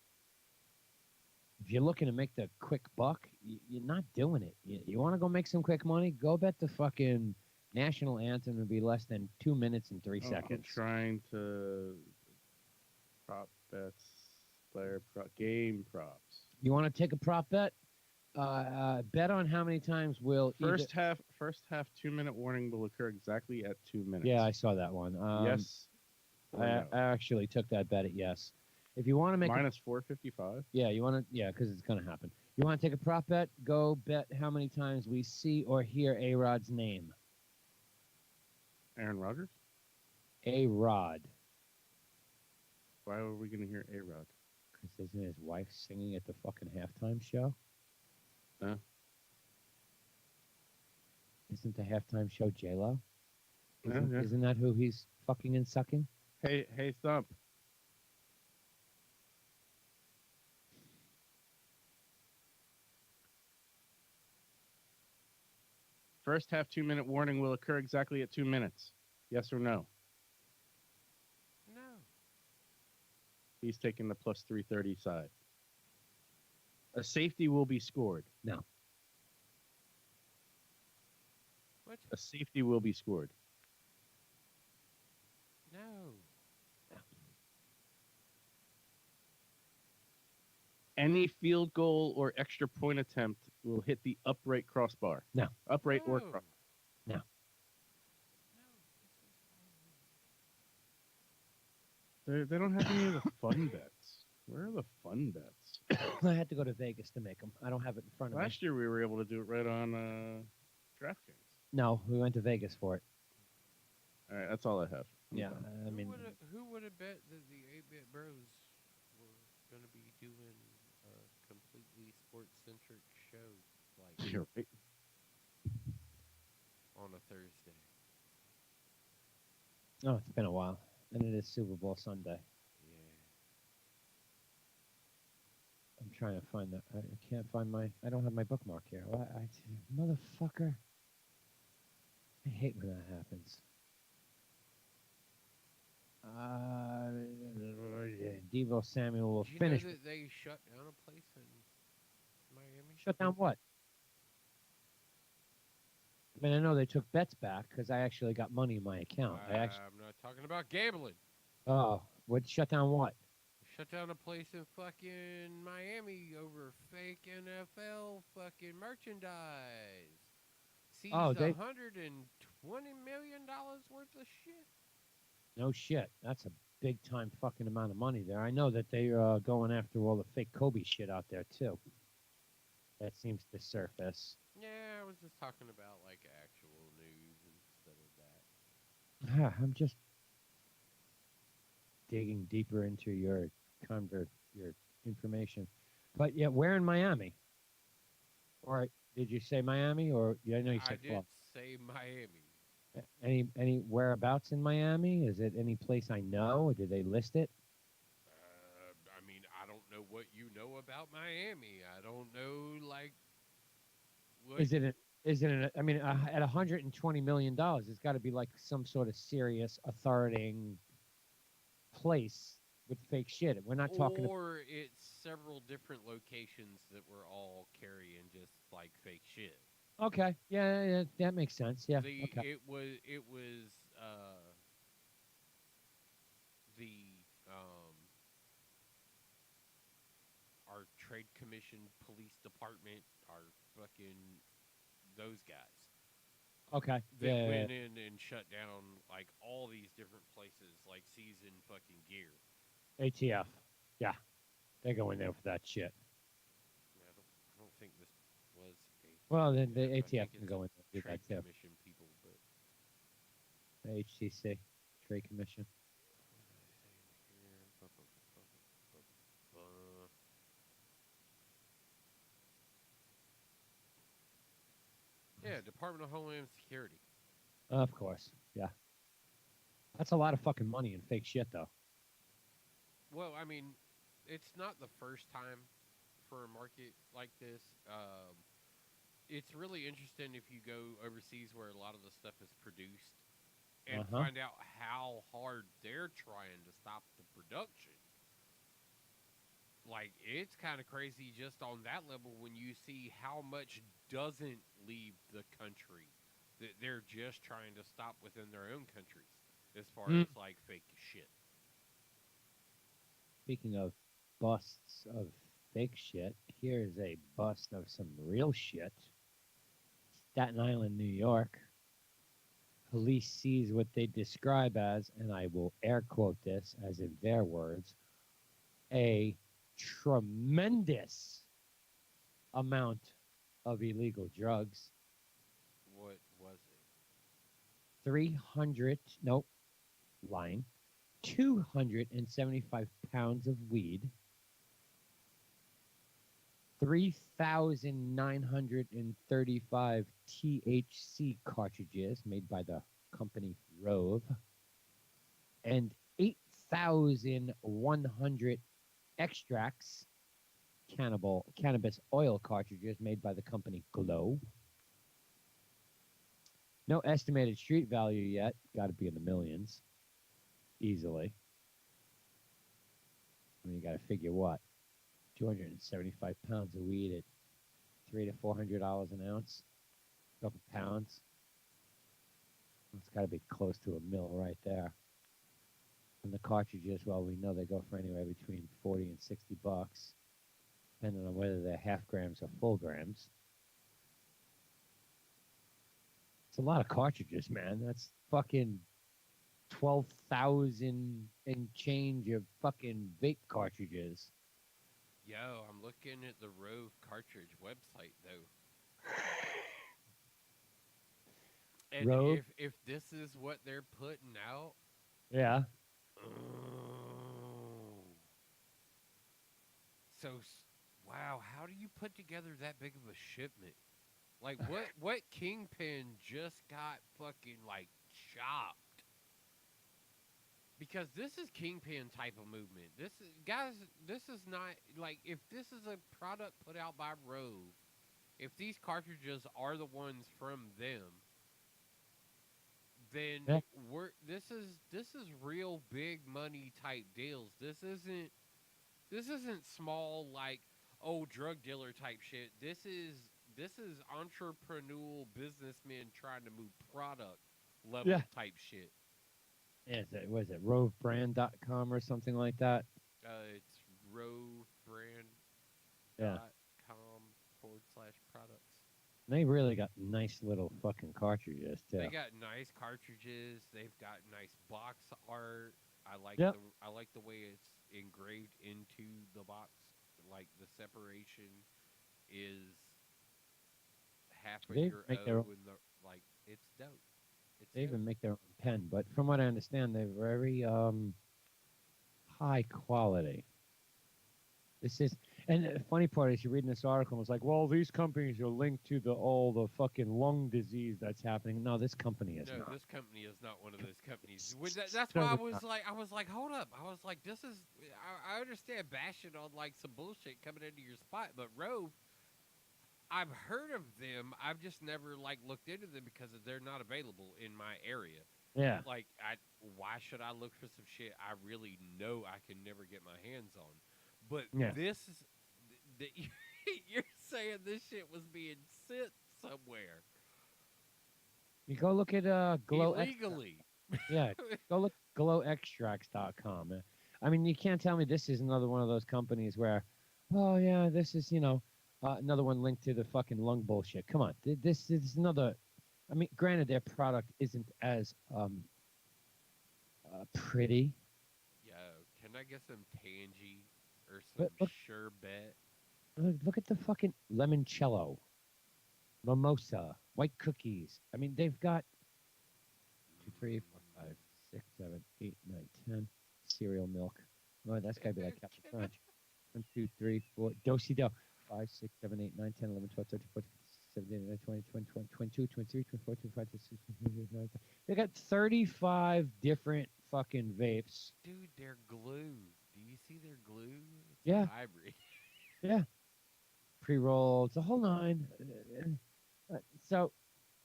If you're looking to make the quick buck, you're not doing it. You want to go make some quick money? Go bet the fucking national anthem to be less than 2 minutes and 3 seconds. I'm trying to prop bets, game props. You want to take a prop bet? Bet on how many times will first half 2-minute warning will occur exactly at 2 minutes. Yeah, I saw that one. Yes. I actually took that bet at yes. If you want to make minus 455. Yeah, you want to because it's going to happen. You want to take a prop bet? Go bet how many times we see or hear A-Rod's name. Aaron Rodgers? A-Rod. Why are we going to hear A-Rod? Because isn't his wife singing at the fucking halftime show? Yeah. Isn't the halftime show J-Lo? Yeah, yeah. Isn't that who he's fucking and sucking? Hey, Thump. First half 2-minute warning will occur exactly at 2 minutes. Yes or no? No. He's taking the plus 330 side. A safety will be scored. No. What? A safety will be scored. No. Any field goal or extra point attempt will hit the upright crossbar. No. Upright or No. cross. No. They don't have any of the fun bets. Where are the fun bets? I had to go to Vegas to make them. I don't have it in front of me. Last year we were able to do it right on DraftKings. No, we went to Vegas for it. All right, that's all I have. I'm Yeah, done. I mean, who would have bet that the 8-Bit Bros were going to be doing a completely sports-centric show like You're right. on a Thursday? oh, it's been a while, and it is Super Bowl Sunday. Yeah. I'm trying to find that. I can't find my. I don't have my bookmark here. Motherfucker. I hate when that happens. Devo Samuel will Did you finish. know that they shut down a place in Miami? Shut down what? I mean, I know they took bets back because I actually got money in my account. I'm not talking about gambling. Oh, what? Shut down what? Shut down a place in fucking Miami over fake NFL fucking merchandise. Seized they- $120 million worth of shit. No shit. That's a big time fucking amount of money there. I know that they're going after all the fake Kobe shit out there too. That seems to surface. Yeah, I was just talking about like actual news instead of that. I'm just digging deeper into your information. But yeah, where in Miami? Or did you say Miami? Or yeah, I know you I said did Florida. say Miami. Any whereabouts in Miami? Is it any place I know? Or did they list it? I mean, I don't know what you know about Miami. I don't know, like, what. Is it? I mean, at $120 million, it's got to be like some sort of serious authoritating place with fake shit. We're not talking. Or it's several different locations that were all carrying just like fake shit. Okay, yeah, that makes sense. Yeah, The okay. it was the our trade commission, police department, our fucking those guys. Okay. That Yeah. went in and shut down like all these different places, like season fucking gear. ATF. Yeah, they go in there for that shit. I don't think this was a. Well, then the I think ATF it's can go a in there with trade that too. commission people, but The HTC, Trade Commission. Yeah, Department of Homeland Security. Of course. Yeah. That's a lot of fucking money in fake shit, though. Well, I mean, it's not the first time for a market like this. It's really interesting if you go overseas where a lot of the stuff is produced and find out how hard they're trying to stop the production. Like, it's kind of crazy just on that level when you see how much doesn't leave the country that they're just trying to stop within their own countries as far as, like, fake shit. Speaking of busts of fake shit, here's a bust of some real shit. Staten Island, New York. Police seize what they describe as, and I will air quote this as in their words, a tremendous amount of illegal drugs. What was it? 275 pounds of weed, 3,935 THC cartridges made by the company Rove, and 8,100 extracts cannabis oil cartridges made by the company Glow. No estimated street value yet. Got to be in the millions, easily. I mean, you got to figure what? 275 pounds of weed at $300 to $400 an ounce, a couple pounds. It's got to be close to a mil right there. And the cartridges, well, we know they go for anywhere between 40 and 60 bucks, depending on whether they're half grams or full grams. It's a lot of cartridges, man. That's fucking 12,000 and change of fucking vape cartridges. Yo, I'm looking at the Rove cartridge website though. And Rove? if this is what they're putting out, Yeah. So, wow, how do you put together that big of a shipment? Like, what kingpin just got fucking, like, chopped? Because this is kingpin type of movement. This is, guys, this is not, like, if this is a product put out by Rove, if these cartridges are the ones from them, then Yeah. this is real big money type deals. This isn't small, like, oh, drug dealer type shit. This is entrepreneurial businessmen trying to move product level type shit. Yeah, was it rovebrand.com or something like that? It's rovebrand.com Yeah. /products. They really got nice little fucking cartridges, too. They got nice cartridges. They've got nice box art. I like the way it's engraved into the box. Like the separation is half of your O, and it's dope. They even make their own pen, but from what I understand, they're very high quality. And the funny part is, you're reading this article, and it's like, well, these companies are linked to all the fucking lung disease that's happening. No, this company is not. This company is not one of those companies. That's why I was like, hold up. I was like, this is. I understand bashing on like some bullshit coming into your spot, but Rove, I've heard of them. I've just never like looked into them because they're not available in my area. Yeah. Like, why should I look for some shit I really know I can never get my hands on? But this is, you're saying this shit was being sent somewhere. You go look at Glow illegally. Yeah, go look glowextracts.com. I mean, you can't tell me this is another one of those companies where, oh yeah, this is another one linked to the fucking lung bullshit. Come on, this is another. I mean, granted, their product isn't as pretty. Yo, can I get some Tangy or some sherbet? Look at the fucking limoncello, mimosa, white cookies. I mean, they've got 2, 3, 4, 5, 6, 7, 8, 9, 10 cereal milk. Oh, that's gotta be like Captain Crunch. 1, 2, 3, 4, do-si-do. 5, 6, 7, 8, 9, 10, 11, 12, 13, 14, 15, 16, 17, 18, 19, 20, 22, 23, 24, 25, 26, 27, 28, 29. They got 35 different fucking vapes. Dude, they're glue. Do you see their glue? It's yeah. Hybrid. Yeah. Pre-rolled, the whole nine. So,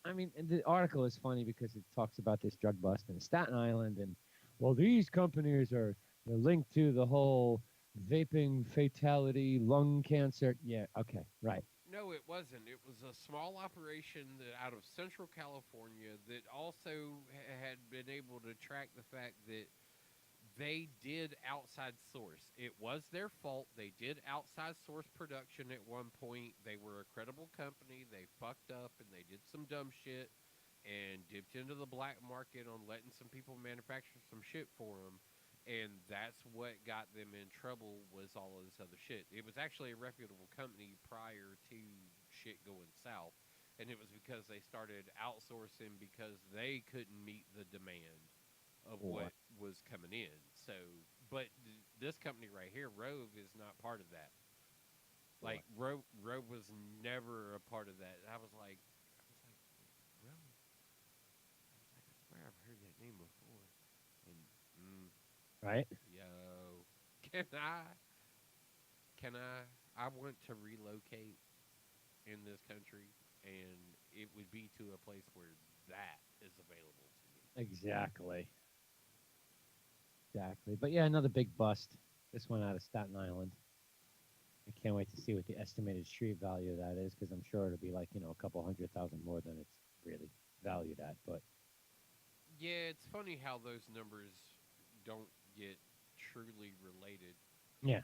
I mean, the article is funny because it talks about this drug bust in Staten Island, and well, these companies they're linked to the whole vaping fatality, lung cancer. Yeah, okay, right. No, it wasn't. It was a small operation out of Central California that also had been able to track the fact that they did outside source. It was their fault. They did outside source production at one point. They were a credible company. They fucked up and they did some dumb shit and dipped into the black market on letting some people manufacture some shit for them. And that's what got them in trouble, was all of this other shit. It was actually a reputable company prior to shit going south. And it was because they started outsourcing because they couldn't meet the demand of what was coming in. So, but this company right here, Rove, is not part of that. before. Like Roe was never a part of that. I was like, Roe. I swear I've heard that name before. And Right? yo, can I? Can I want to relocate in this country, and it would be to a place where that is available to me. Exactly. Exactly. But yeah, another big bust. This one out of Staten Island. I can't wait to see what the estimated street value of that is, because I'm sure it'll be like, a couple 100,000 more than it's really valued at. But Yeah, it's funny how those numbers don't get truly related. yeah.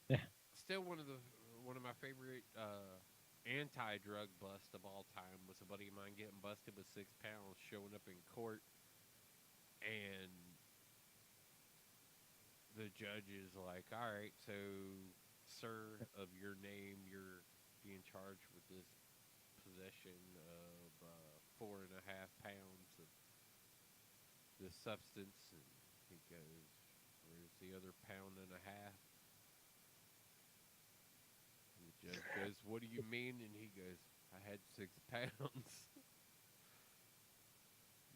Yeah. Still, one of my favorite anti-drug busts of all time was a buddy of mine getting busted with 6 pounds, showing up in court, and the judge is like, "All right, so, sir, of your name, you're being charged with this possession of 4.5 pounds of this substance," and he goes, "Where's the other pound and a half?" And the judge goes, "What do you mean?" And he goes, "I had 6 pounds."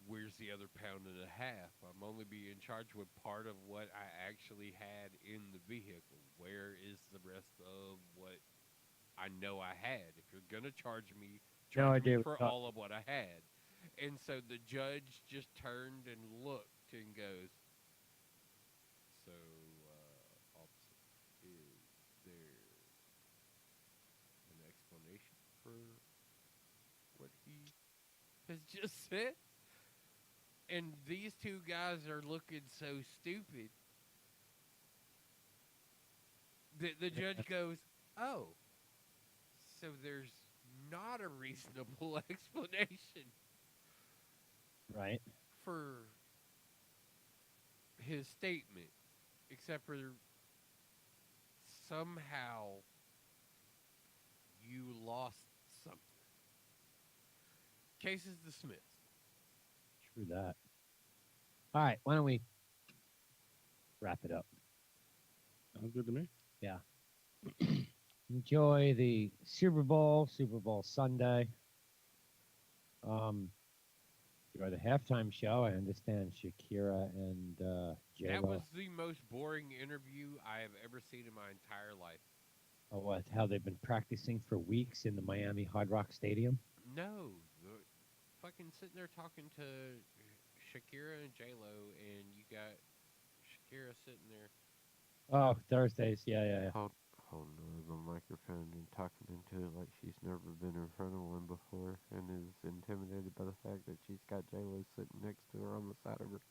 "Where's the other pound and a half? I'm only being charged with part of what I actually had in the vehicle. Where is the rest of what I know I had? If you're going to charge me for all of what I had." And so the judge just turned and looked and goes, "So, officer, is there an explanation for what he has just said?" And these two guys are looking so stupid. The judge goes, "Oh, so there's not a reasonable explanation Right. for his statement, except for somehow you lost something." Case is dismissed. True that. All right. Why don't we wrap it up? Sounds good to me. Yeah. Enjoy the Super Bowl Sunday. Enjoy the halftime show. I understand Shakira and J-Lo. That was the most boring interview I have ever seen in my entire life. Oh, what? How they've been practicing for weeks in the Miami Hard Rock Stadium? No, fucking sitting there talking to Shakira and J-Lo, and you got Shakira sitting there. Oh, Thursdays. Yeah. Holding the microphone and talking into it like she's never been in front of one before, and is intimidated by the fact that she's got J-Lo sitting next to her on the side of her,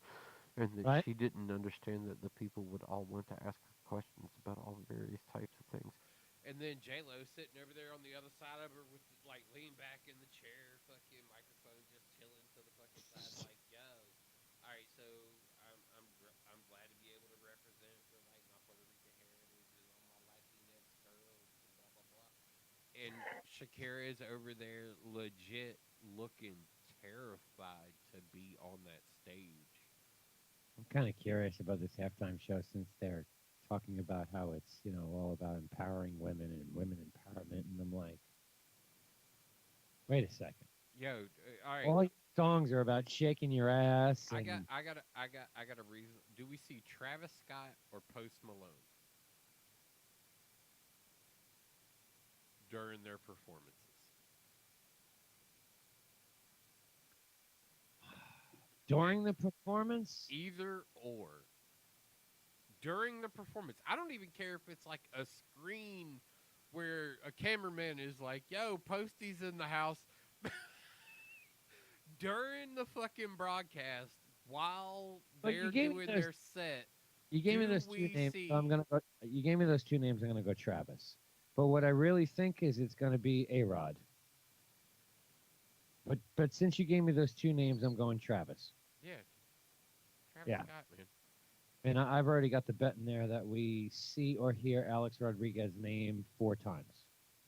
and that she didn't understand that the people would all want to ask her questions about all various types of things. And then J-Lo sitting over there on the other side of her with, like, lean back in the chair, fucking microphone just chilling to the fucking side, like, yo, all right, so I'm glad to be able to represent for, like, my Puerto Rican heritage and all my Latinx girls and blah, blah, blah. And Shakira is over there legit looking terrified to be on that stage. I'm kind of curious about this halftime show, since they're talking about how it's, all about empowering women and women empowerment. And I'm like, wait a second. Yo, all right. All your songs are about shaking your ass. I got a reason. Do we see Travis Scott or Post Malone during their performances? During the performance? Either or. During the performance. I don't even care if it's like a screen where a cameraman is like, "Yo, Posty's in the house." During the fucking broadcast, while they're doing their set, you gave me those two names. So I'm gonna go. You gave me those two names. I'm gonna go Travis. But what I really think is it's gonna be A-Rod. But since you gave me those two names, I'm going Travis. Yeah, Travis Scott, man. And I've already got the bet in there that we see or hear Alex Rodriguez's name 4 times.